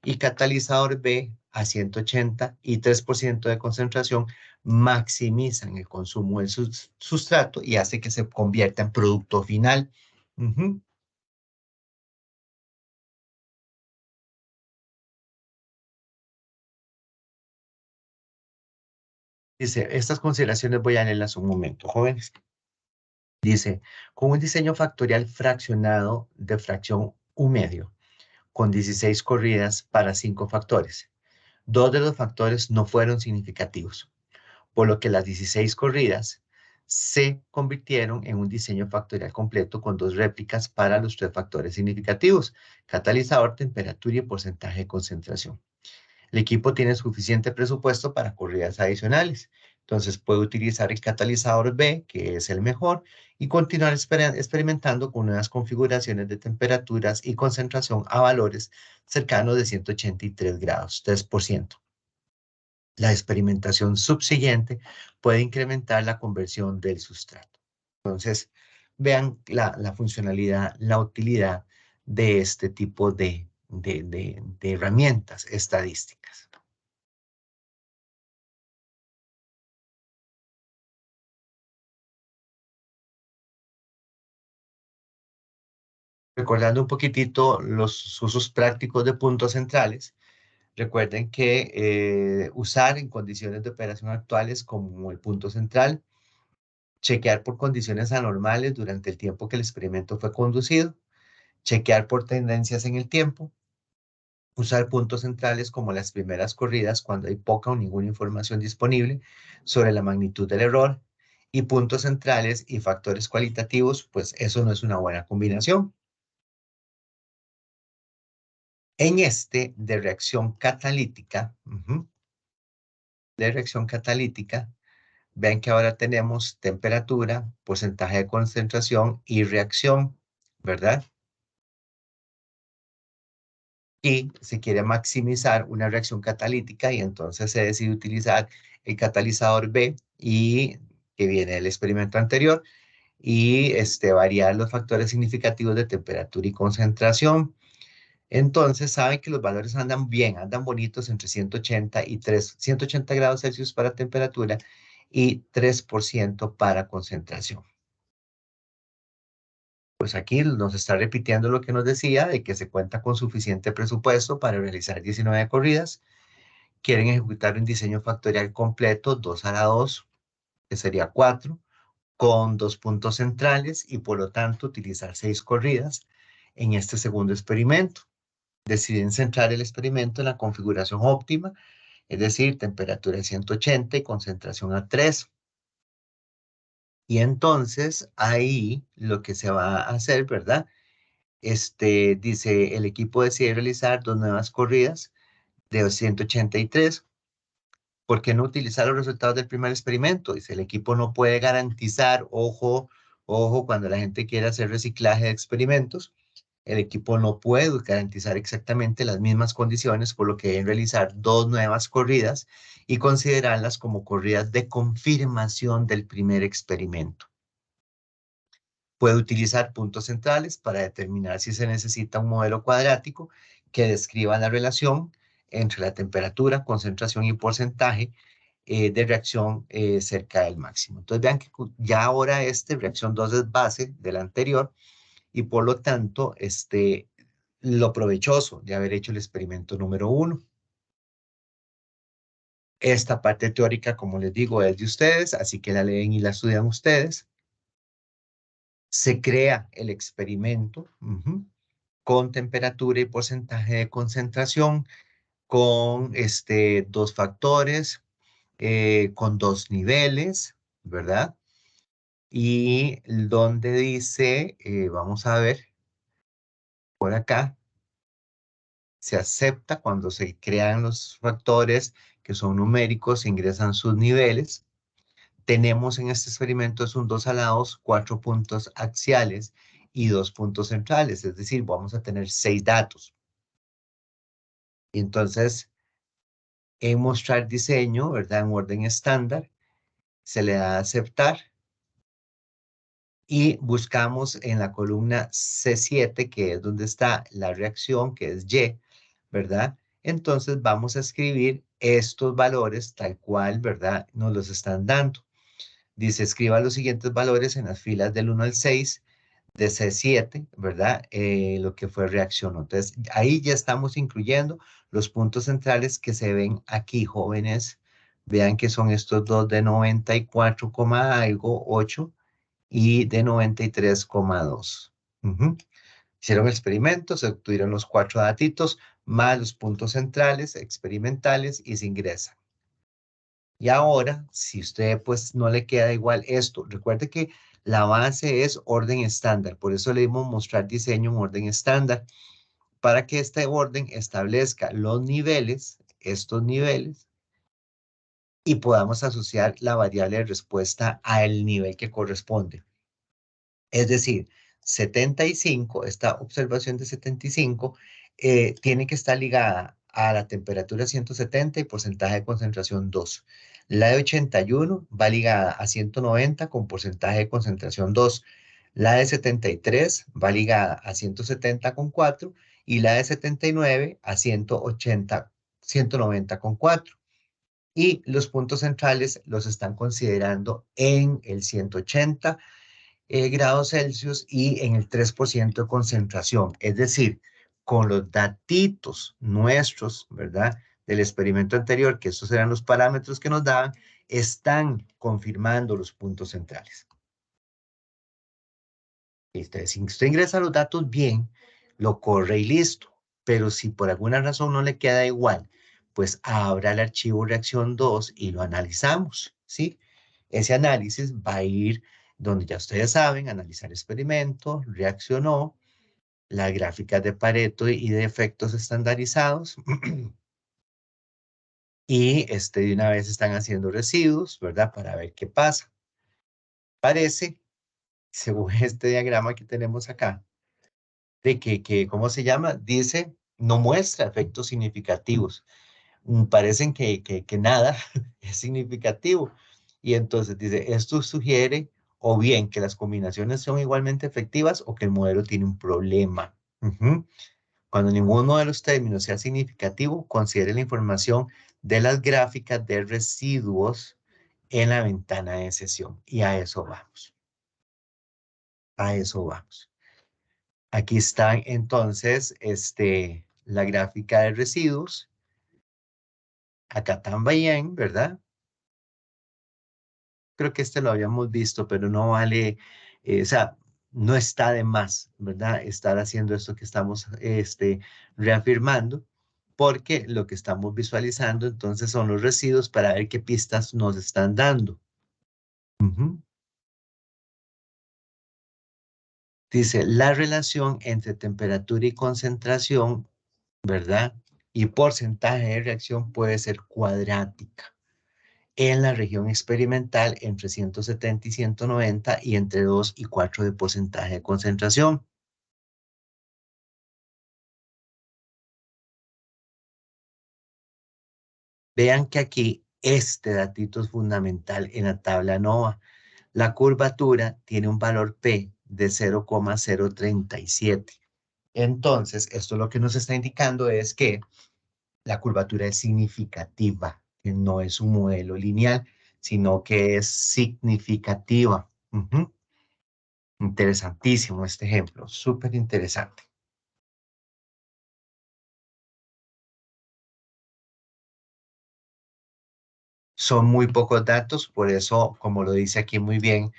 Y catalizador B a 180 y 3% de concentración maximizan el consumo del sustrato y hace que se convierta en producto final. Dice, estas consideraciones voy a leerlas un momento, jóvenes. Dice, con un diseño factorial fraccionado de fracción U medio, con 16 corridas para 5 factores. Dos de los factores no fueron significativos, por lo que las 16 corridas se convirtieron en un diseño factorial completo con dos réplicas para los tres factores significativos, catalizador, temperatura y porcentaje de concentración. El equipo tiene suficiente presupuesto para corridas adicionales. Entonces puede utilizar el catalizador B, que es el mejor, y continuar experimentando con nuevas configuraciones de temperaturas y concentración a valores cercanos de 183 grados, 3%. La experimentación subsiguiente puede incrementar la conversión del sustrato. Entonces, vean la funcionalidad, la utilidad de este tipo de herramientas estadísticas. Recordando un poquitito los usos prácticos de puntos centrales, recuerden que usar en condiciones de operación actuales como el punto central, chequear por condiciones anormales durante el tiempo que el experimento fue conducido, chequear por tendencias en el tiempo, usar puntos centrales como las primeras corridas cuando hay poca o ninguna información disponible sobre la magnitud del error, y puntos centrales y factores cualitativos, pues eso no es una buena combinación. En de reacción catalítica, ven que ahora tenemos temperatura, porcentaje de concentración y reacción, ¿verdad? Y se quiere maximizar una reacción catalítica y entonces se decide utilizar el catalizador B y que viene del experimento anterior y variar los factores significativos de temperatura y concentración. Entonces saben que los valores andan bien, andan bonitos entre 180 grados Celsius para temperatura y 3% para concentración. Pues aquí nos está repitiendo lo que nos decía de que se cuenta con suficiente presupuesto para realizar 19 corridas, quieren ejecutar un diseño factorial completo, 2 a la 2, que sería 4, con 2 puntos centrales y por lo tanto utilizar 6 corridas en este segundo experimento. Deciden centrar el experimento en la configuración óptima, es decir, temperatura de 180 y concentración a 3. Y entonces ahí lo que se va a hacer, ¿verdad? Dice, el equipo decide realizar 2 nuevas corridas de 183. ¿Por qué no utilizar los resultados del primer experimento? Dice, el equipo no puede garantizar, ojo, ojo, cuando la gente quiere hacer reciclaje de experimentos, el equipo no puede garantizar exactamente las mismas condiciones, por lo que deben realizar 2 nuevas corridas y considerarlas como corridas de confirmación del primer experimento. Puede utilizar puntos centrales para determinar si se necesita un modelo cuadrático que describa la relación entre la temperatura, concentración y porcentaje de reacción cerca del máximo. Entonces vean que ya ahora reacción 2 es base de la anterior y por lo tanto lo provechoso de haber hecho el experimento número 1. Esta parte teórica, como les digo, es de ustedes, así que la leen y la estudian ustedes. Se crea el experimento con temperatura y porcentaje de concentración, con 2 factores, con 2 niveles, ¿verdad? Y donde dice, vamos a ver, por acá, se acepta cuando se crean los factores que son numéricos, se ingresan sus niveles. Tenemos en este experimento es un 2 a la 2, 4 puntos axiales y 2 puntos centrales, es decir, vamos a tener 6 datos. Y entonces, en mostrar diseño, ¿verdad? En orden estándar, se le da a aceptar y buscamos en la columna C7, que es donde está la reacción, que es Y, ¿verdad? Entonces vamos a escribir estos valores tal cual, ¿verdad? Nos los están dando. Dice, escriba los siguientes valores en las filas del 1 al 6 de C7, ¿verdad? Lo que fue reacción. Entonces, ahí ya estamos incluyendo los puntos centrales que se ven aquí, jóvenes. Vean que son estos dos de 94, algo, 8 y de 93,2. Hicieron experimentos, se obtuvieron los 4 datitos más los puntos centrales experimentales y se ingresan. Y ahora, si usted pues no le queda igual esto, recuerde que la base es orden estándar, por eso le dimos mostrar diseño en orden estándar, para que este orden establezca los niveles, estos niveles, y podamos asociar la variable de respuesta al nivel que corresponde. Es decir, 75, esta observación de 75, tiene que estar ligada a la temperatura 170 y porcentaje de concentración 2. La de 81 va ligada a 190 con porcentaje de concentración 2. La de 73 va ligada a 170 con 4 y la de 79 a 180, 190 con 4. Y los puntos centrales los están considerando en el 180 grados Celsius y en el 3% de concentración. Es decir, con los datitos nuestros, ¿verdad? Del experimento anterior, que estos eran los parámetros que nos daban, están confirmando los puntos centrales. Si usted ingresa los datos bien, lo corre y listo. Pero si por alguna razón no le queda igual, pues abra el archivo reacción 2 y lo analizamos, ¿sí? Ese análisis va a ir donde ya ustedes saben, analizar experimento, reaccionó, las gráficas de Pareto y de efectos estandarizados. Y de una vez están haciendo residuos, ¿verdad? Para ver qué pasa. Parece, según este diagrama que tenemos acá, de que ¿cómo se llama? Dice, no muestra efectos significativos. Parecen que nada es significativo. Y entonces dice, esto sugiere o bien que las combinaciones son igualmente efectivas o que el modelo tiene un problema. Cuando ninguno de los términos sea significativo, considere la información de las gráficas de residuos en la ventana de sesión. Y a eso vamos. A eso vamos. Aquí está entonces la gráfica de residuos. Acá también, ¿verdad? Creo que este lo habíamos visto, pero no vale, o sea, no está de más, ¿verdad? Estar haciendo esto que estamos reafirmando, porque lo que estamos visualizando entonces son los residuos para ver qué pistas nos están dando. Ujú. Dice, la relación entre temperatura y concentración, ¿verdad? Y porcentaje de reacción puede ser cuadrática en la región experimental entre 170 y 190 y entre 2 y 4 de porcentaje de concentración. Vean que aquí este datito es fundamental en la tabla NOVA. La curvatura tiene un valor P de 0,037. Entonces, esto lo que nos está indicando es que la curvatura es significativa, que no es un modelo lineal, sino que es significativa. Ujú. Interesantísimo este ejemplo, súper interesante. Son muy pocos datos, por eso, como lo dice aquí muy bien,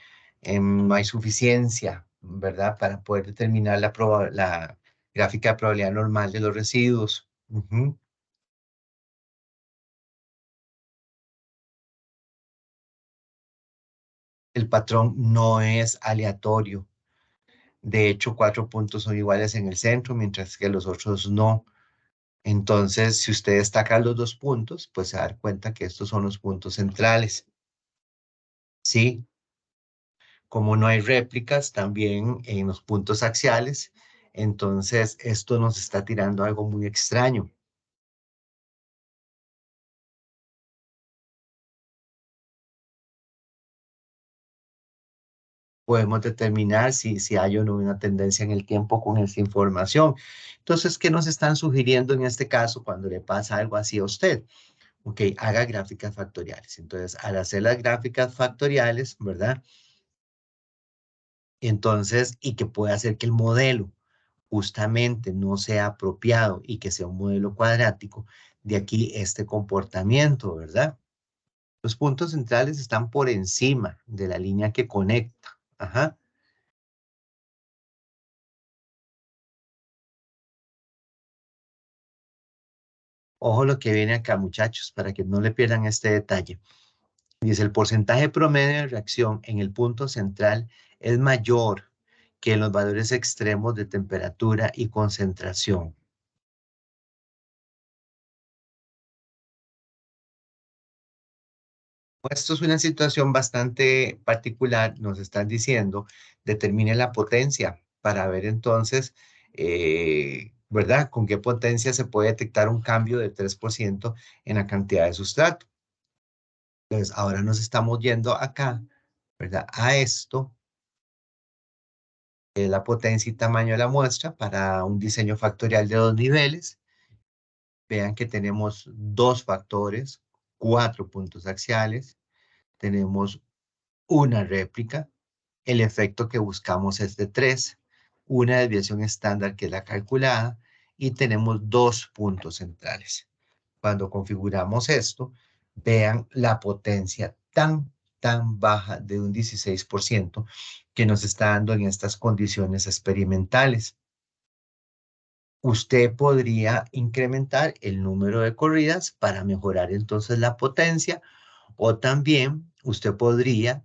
no hay suficiencia, ¿verdad? Para poder determinar la gráfica de probabilidad normal de los residuos. Ujú. El patrón no es aleatorio. De hecho, 4 puntos son iguales en el centro, mientras que los otros no. Entonces, si usted destaca los 2 puntos, pues se va a dar cuenta que estos son los puntos centrales. Sí, como no hay réplicas también en los puntos axiales, entonces esto nos está tirando algo muy extraño. Podemos determinar si hay o no una tendencia en el tiempo con esta información. Entonces, ¿qué nos están sugiriendo en este caso cuando le pasa algo así a usted? Ok, haga gráficas factoriales. Entonces, al hacer las gráficas factoriales, ¿verdad? Entonces, y que pueda hacer que el modelo justamente no sea apropiado y que sea un modelo cuadrático, de aquí este comportamiento, ¿verdad? Los puntos centrales están por encima de la línea que conecta. Ajá. Ojo lo que viene acá, muchachos, para que no le pierdan este detalle. Dice, el porcentaje promedio de reacción en el punto central es mayor que en los valores extremos de temperatura y concentración. Esto es una situación bastante particular, nos están diciendo, determine la potencia para ver entonces, ¿verdad? Con qué potencia se puede detectar un cambio de 3% en la cantidad de sustrato. Entonces, ahora nos estamos yendo acá, ¿verdad? A esto, la potencia y tamaño de la muestra para un diseño factorial de 2 niveles. Vean que tenemos 2 factores, 4 puntos axiales, tenemos una réplica. El efecto que buscamos es de 3, una desviación estándar que es la calculada y tenemos 2 puntos centrales. Cuando configuramos esto, vean la potencia tan baja de un 16% que nos está dando en estas condiciones experimentales. Usted podría incrementar el número de corridas para mejorar entonces la potencia o también usted podría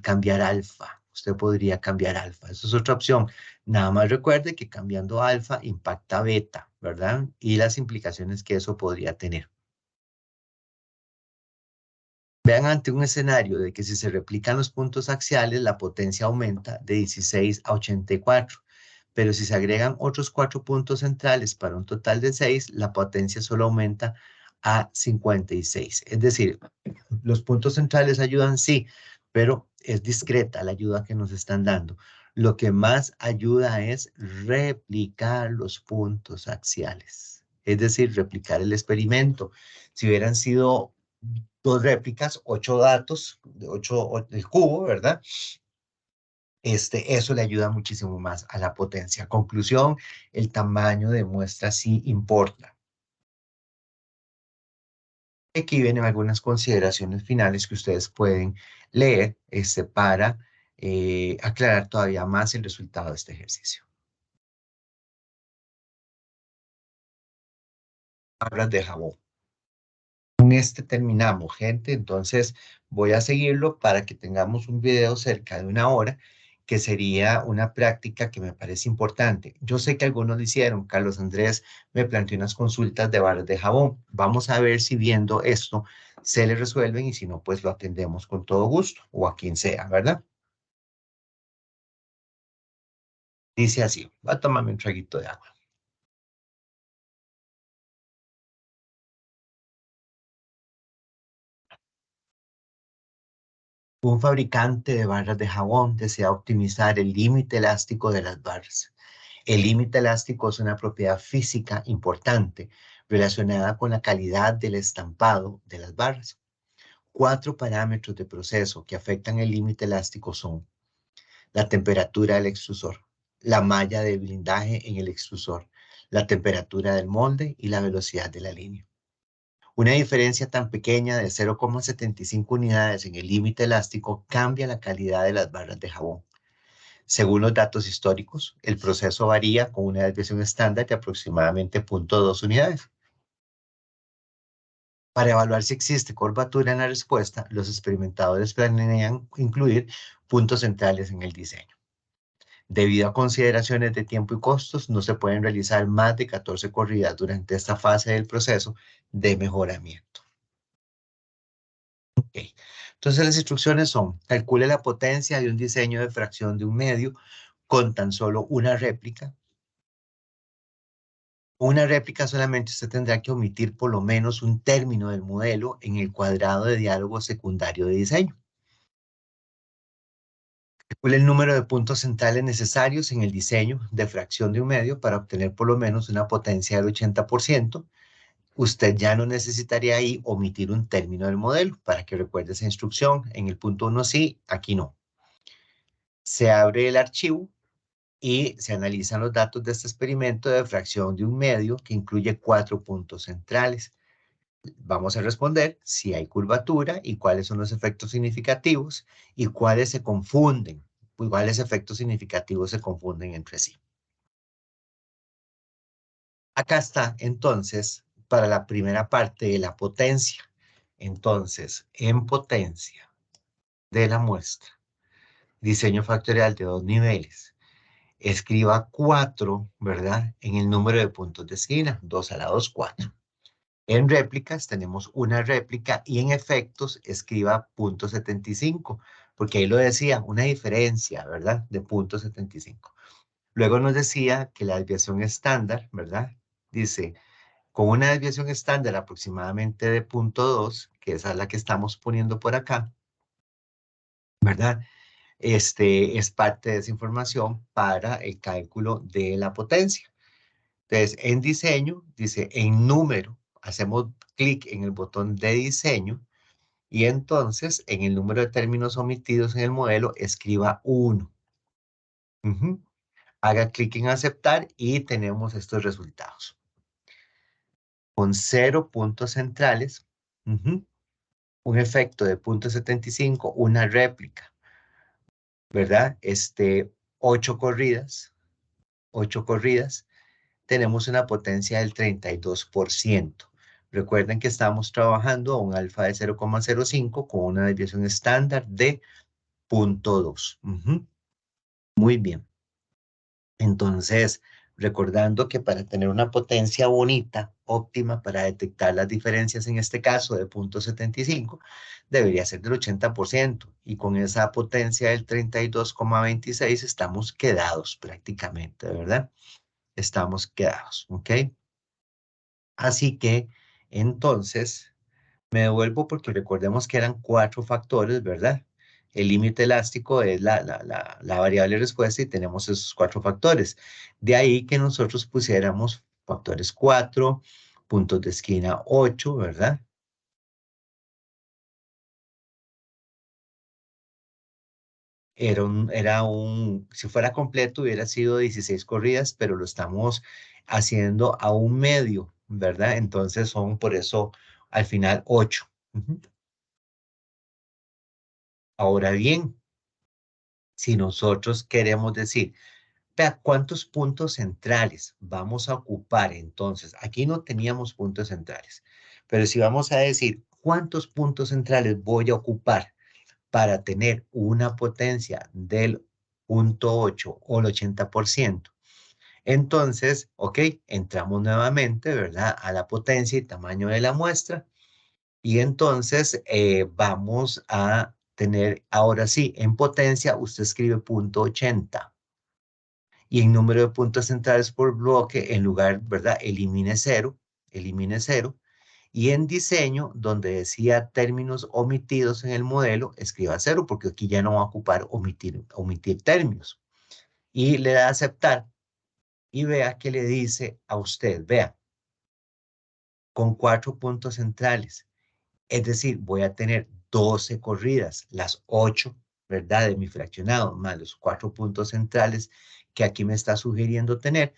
cambiar alfa. Usted podría cambiar alfa. Esa es otra opción. Nada más recuerde que cambiando alfa impacta beta, ¿verdad? Y las implicaciones que eso podría tener. Vean ante un escenario de que si se replican los puntos axiales, la potencia aumenta de 16 a 84. Pero si se agregan otros 4 puntos centrales para un total de 6, la potencia solo aumenta a 56. Es decir, los puntos centrales ayudan, sí, pero es discreta la ayuda que nos están dando. Lo que más ayuda es replicar los puntos axiales, es decir, replicar el experimento. Si hubieran sido 2 réplicas, 8 datos, el cubo, ¿verdad? Eso le ayuda muchísimo más a la potencia. Conclusión, el tamaño de muestra sí importa. Aquí vienen algunas consideraciones finales que ustedes pueden leer para aclarar todavía más el resultado de este ejercicio. Barras de jabón. Con este terminamos, gente. Entonces voy a seguirlo para que tengamos un video cerca de 1 hora, que sería una práctica que me parece importante. Yo sé que algunos lo hicieron. Carlos Andrés me planteó unas consultas de barras de jabón. Vamos a ver si viendo esto se le resuelven y si no, pues lo atendemos con todo gusto o a quien sea, ¿verdad? Dice así. Voy a tomarme un traguito de agua. Un fabricante de barras de jabón desea optimizar el límite elástico de las barras. El límite elástico es una propiedad física importante relacionada con la calidad del estampado de las barras. 4 parámetros de proceso que afectan el límite elástico son la temperatura del extrusor, la malla de blindaje en el extrusor, la temperatura del molde y la velocidad de la línea. Una diferencia tan pequeña de 0,75 unidades en el límite elástico cambia la calidad de las barras de jabón. Según los datos históricos, el proceso varía con una desviación estándar de aproximadamente 0,2 unidades. Para evaluar si existe curvatura en la respuesta, los experimentadores planean incluir puntos centrales en el diseño. Debido a consideraciones de tiempo y costos, no se pueden realizar más de 14 corridas durante esta fase del proceso de mejoramiento. Okay. Entonces las instrucciones son: calcule la potencia de un diseño de fracción de un medio con tan solo una réplica. Una réplica solamente usted tendrá que omitir por lo menos un término del modelo en el cuadrado de diálogo secundario de diseño. Calcule el número de puntos centrales necesarios en el diseño de fracción de un medio para obtener por lo menos una potencia del 80%. Usted ya no necesitaría ahí omitir un término del modelo para que recuerde esa instrucción. En el punto 1 sí, aquí no. Se abre el archivo y se analizan los datos de este experimento de fracción de un medio que incluye 4 puntos centrales. Vamos a responder si hay curvatura y cuáles son los efectos significativos y cuáles se confunden, cuáles efectos significativos se confunden entre sí. Acá está, entonces, para la primera parte de la potencia. Entonces, en potencia de la muestra, diseño factorial de 2 niveles, escriba 4, ¿verdad? En el número de puntos de esquina, 2 a la 2, 4. En réplicas tenemos una réplica y en efectos escriba 0,75, porque ahí lo decía, una diferencia, ¿verdad? De 0,75. Luego nos decía que la desviación estándar, ¿verdad? Dice, con una desviación estándar aproximadamente de 0,2, que esa es la que estamos poniendo por acá, ¿verdad? Es parte de esa información para el cálculo de la potencia. Entonces, en diseño, dice en número, hacemos clic en el botón de diseño y entonces en el número de términos omitidos en el modelo, escriba 1. Haga clic en aceptar y tenemos estos resultados. Con 0 puntos centrales, un efecto de 0,75, una réplica, ¿verdad? 8 corridas, 8 corridas, tenemos una potencia del 32%. Recuerden que estamos trabajando a un alfa de 0,05 con una desviación estándar de 0,2. Muy bien. Entonces, recordando que para tener una potencia bonita, óptima para detectar las diferencias, en este caso de 0,75, debería ser del 80%. Y con esa potencia del 32,26 estamos quedados prácticamente, ¿verdad? Estamos quedados, ¿ok? Así que, entonces, me devuelvo porque recordemos que eran 4 factores, ¿verdad? El límite elástico es la variable respuesta y tenemos esos 4 factores. De ahí que nosotros pusiéramos factores 4, puntos de esquina 8, ¿verdad? Si fuera completo hubiera sido 16 corridas, pero lo estamos haciendo a un medio, ¿verdad? Entonces son por eso al final 8. Ahora bien, si nosotros queremos decir, vea, ¿cuántos puntos centrales vamos a ocupar entonces? Aquí no teníamos puntos centrales, pero si vamos a decir, ¿cuántos puntos centrales voy a ocupar para tener una potencia del 0.8 o el 80%? Entonces, ok, entramos nuevamente, ¿verdad? A la potencia y tamaño de la muestra. Y entonces vamos a tener, ahora sí, en potencia, usted escribe 0.80. Y en número de puntos centrales por bloque, en lugar, ¿verdad? Elimine cero, elimine cero. Y en diseño, donde decía términos omitidos en el modelo, escriba cero, porque aquí ya no va a ocupar omitir términos. Y le da a aceptar y vea que le dice a usted, vea, con 4 puntos centrales. Es decir, voy a tener 12 corridas, las 8, ¿verdad? De mi fraccionado, más los 4 puntos centrales que aquí me está sugiriendo tener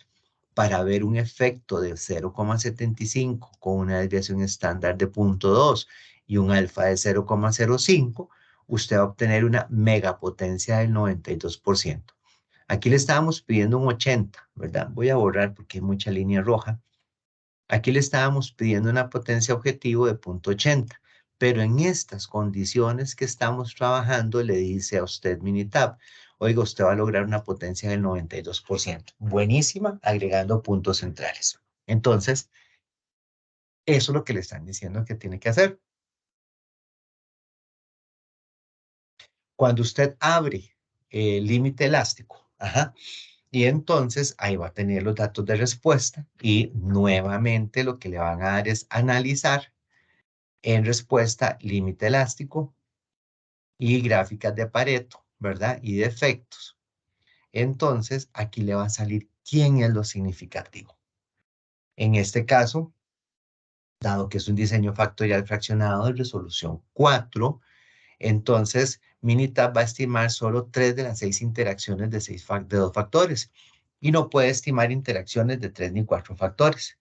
para ver un efecto de 0,75 con una desviación estándar de 0.2 y un alfa de 0,05, usted va a obtener una megapotencia del 92%. Aquí le estábamos pidiendo un 80, ¿verdad? Voy a borrar porque hay mucha línea roja. Aquí le estábamos pidiendo una potencia objetivo de 0.80, pero en estas condiciones que estamos trabajando le dice a usted Minitab, oiga, usted va a lograr una potencia del 92%. Buenísima, agregando puntos centrales. Entonces, eso es lo que le están diciendo que tiene que hacer. Cuando usted abre el límite elástico, ajá, y entonces ahí va a tener los datos de respuesta y nuevamente lo que le van a dar es analizar en respuesta, límite elástico y gráficas de Pareto, ¿verdad? Y de efectos. Entonces, aquí le va a salir quién es lo significativo. En este caso, dado que es un diseño factorial fraccionado de resolución 4, entonces Minitab va a estimar solo 3 de las 6 interacciones de 2 factores y no puede estimar interacciones de 3 ni 4 factores.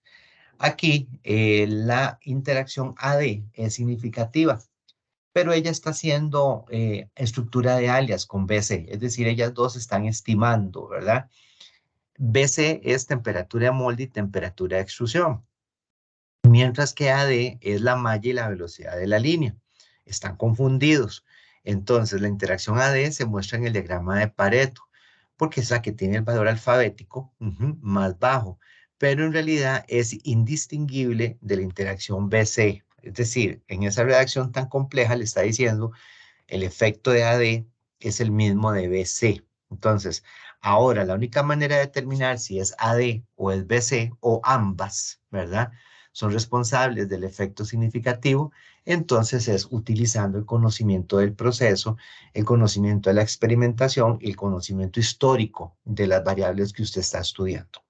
Aquí la interacción AD es significativa, pero ella está haciendo estructura de alias con BC, es decir, ellas dos están estimando, ¿verdad? BC es temperatura de molde y temperatura de extrusión, mientras que AD es la malla y la velocidad de la línea. Están confundidos. Entonces, la interacción AD se muestra en el diagrama de Pareto, porque es la que tiene el valor alfabético más bajo, pero en realidad es indistinguible de la interacción BC. Es decir, en esa redacción tan compleja le está diciendo el efecto de AD es el mismo de BC. Entonces, ahora la única manera de determinar si es AD o es BC o ambas, ¿verdad? Son responsables del efecto significativo, entonces es utilizando el conocimiento del proceso, el conocimiento de la experimentación y el conocimiento histórico de las variables que usted está estudiando.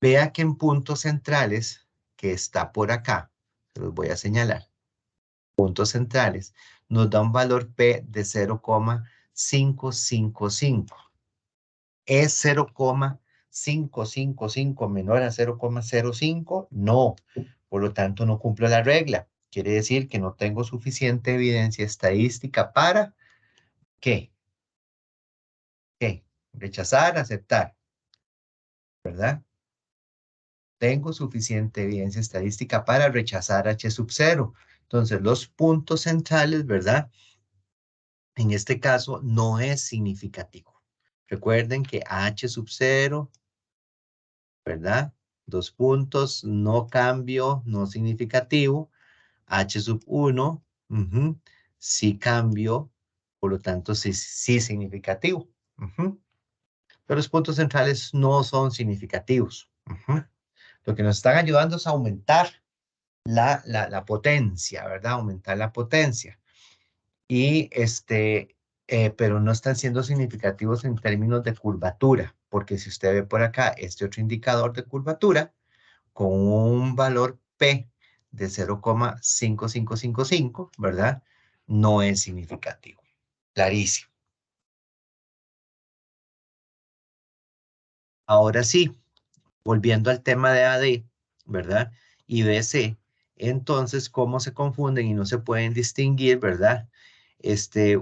Vea que en puntos centrales, que está por acá, se los voy a señalar, puntos centrales, nos da un valor P de 0,555. ¿Es 0,555 menor a 0,05? No, por lo tanto no cumplo la regla. Quiere decir que no tengo suficiente evidencia estadística para, ¿qué? ¿Qué? Rechazar, aceptar, ¿verdad? Tengo suficiente evidencia estadística para rechazar H sub 0. Entonces, los puntos centrales, ¿verdad? En este caso no es significativo. Recuerden que H sub 0, ¿verdad? Dos puntos, no cambio, no significativo. H sub 1, sí cambio, por lo tanto sí, sí significativo. Pero los puntos centrales no son significativos. Lo que nos están ayudando es a aumentar la potencia, ¿verdad? Aumentar la potencia. Y pero no están siendo significativos en términos de curvatura, porque si usted ve por acá este otro indicador de curvatura con un valor P de 0,5555, ¿verdad? No es significativo. Clarísimo. Ahora sí, Volviendo al tema de AD, ¿verdad? Y BC, entonces, ¿cómo se confunden y no se pueden distinguir, ¿verdad?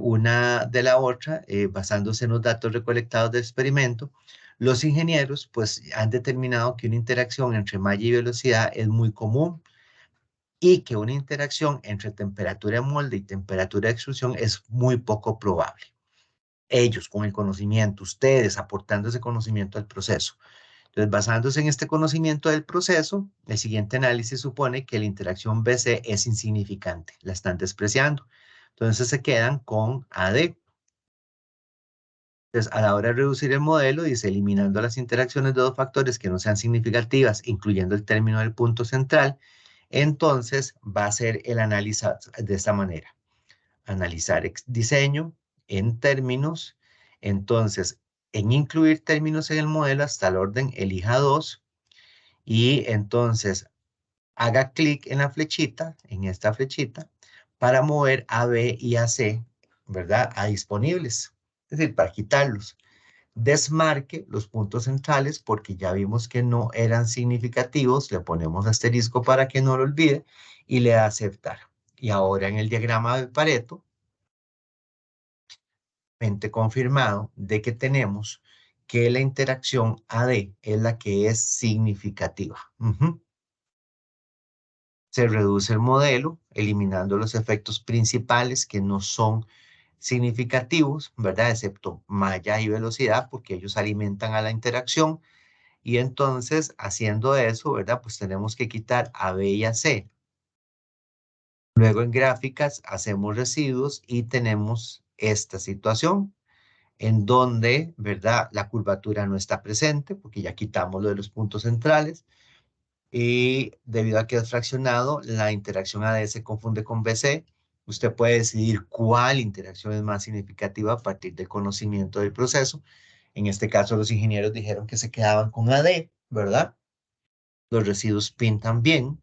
Una de la otra, basándose en los datos recolectados del experimento, los ingenieros, pues, han determinado que una interacción entre malla y velocidad es muy común y que una interacción entre temperatura de molde y temperatura de extrusión es muy poco probable. Ellos, con el conocimiento, ustedes aportando ese conocimiento al proceso. Entonces, basándose en este conocimiento del proceso, el siguiente análisis supone que la interacción BC es insignificante, la están despreciando. Entonces, se quedan con AD. Entonces, a la hora de reducir el modelo, dice, eliminando las interacciones de dos factores que no sean significativas, incluyendo el término del punto central, entonces va a ser el análisis de esta manera. Analizar diseño en términos, entonces, en incluir términos en el modelo hasta el orden elija dos, y entonces haga clic en la flechita, en esta flechita, para mover a B y a C, ¿verdad? A disponibles, es decir, para quitarlos. Desmarque los puntos centrales porque ya vimos que no eran significativos, le ponemos asterisco para que no lo olvide y le da aceptar. Y ahora en el diagrama de Pareto, confirmado de que tenemos que la interacción AD es la que es significativa. Se reduce el modelo, eliminando los efectos principales que no son significativos, ¿verdad? Excepto malla y velocidad, porque ellos alimentan a la interacción. Y entonces, haciendo eso, ¿verdad? Pues tenemos que quitar a B y a C. Luego en gráficas hacemos residuos y tenemos esta situación en donde, ¿verdad? La curvatura no está presente porque ya quitamos lo de los puntos centrales. Y debido a que es fraccionado, la interacción AD se confunde con BC. Usted puede decidir cuál interacción es más significativa a partir del conocimiento del proceso. En este caso, los ingenieros dijeron que se quedaban con AD, ¿verdad? Los residuos pintan bien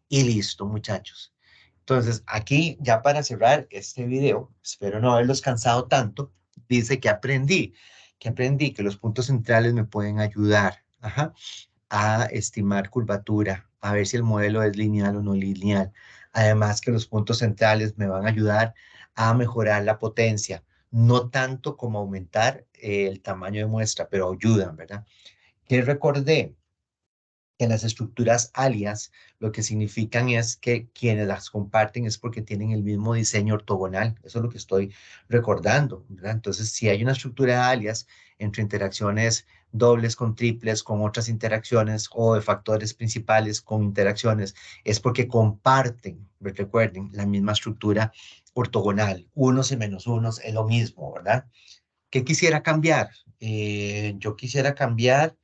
y listo, muchachos. Entonces, aquí ya para cerrar este video, espero no haberlos cansado tanto, dice que aprendí que los puntos centrales me pueden ayudar. Ajá, a estimar curvatura, a ver si el modelo es lineal o no lineal. Además que los puntos centrales me van a ayudar a mejorar la potencia, no tanto como aumentar el tamaño de muestra, pero ayudan, ¿verdad? Que recordé que las estructuras alias lo que significan es que quienes las comparten es porque tienen el mismo diseño ortogonal. Eso es lo que estoy recordando, ¿verdad? Entonces, si hay una estructura alias entre interacciones dobles con triples, con otras interacciones o de factores principales con interacciones, es porque comparten, recuerden, la misma estructura ortogonal. Unos y menos unos es lo mismo, ¿verdad? ¿Qué quisiera cambiar? Yo quisiera cambiar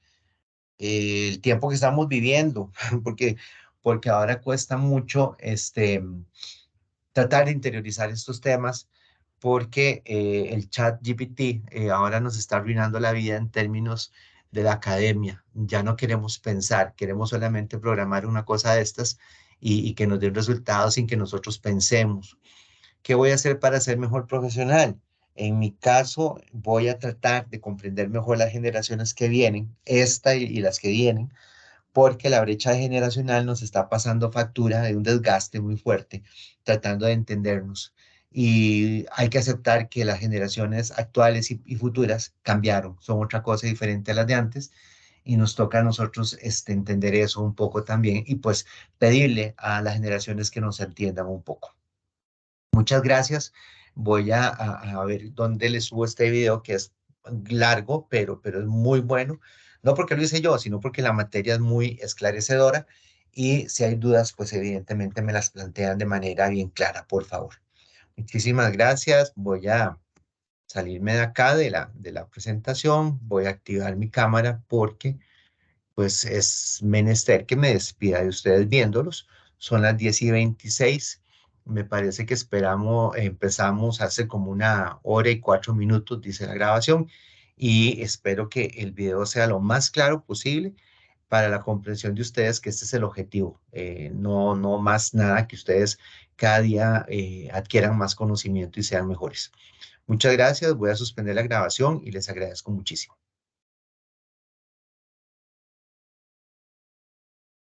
el tiempo que estamos viviendo, porque, porque ahora cuesta mucho tratar de interiorizar estos temas, porque el chat GPT ahora nos está arruinando la vida en términos de la academia. Ya no queremos pensar, queremos solamente programar una cosa de estas y que nos den resultados sin que nosotros pensemos. ¿Qué voy a hacer para ser mejor profesional? En mi caso, voy a tratar de comprender mejor las generaciones que vienen, esta y las que vienen, porque la brecha generacional nos está pasando factura de un desgaste muy fuerte, tratando de entendernos. Y hay que aceptar que las generaciones actuales y futuras cambiaron, son otra cosa diferente a las de antes, y nos toca a nosotros entender eso un poco también y pues pedirle a las generaciones que nos entiendan un poco. Muchas gracias. Voy a ver dónde le subo este video que es largo, pero es muy bueno. No porque lo hice yo, sino porque la materia es muy esclarecedora y si hay dudas, pues evidentemente me las plantean de manera bien clara, por favor. Muchísimas gracias. Voy a salirme de acá de la presentación. Voy a activar mi cámara porque pues es menester que me despida de ustedes viéndolos. Son las 10:26. Me parece que empezamos hace como 1 hora y 4 minutos, dice la grabación, y espero que el video sea lo más claro posible para la comprensión de ustedes, que este es el objetivo. No más nada, que ustedes cada día adquieran más conocimiento y sean mejores. Muchas gracias. Voy a suspender la grabación y les agradezco muchísimo.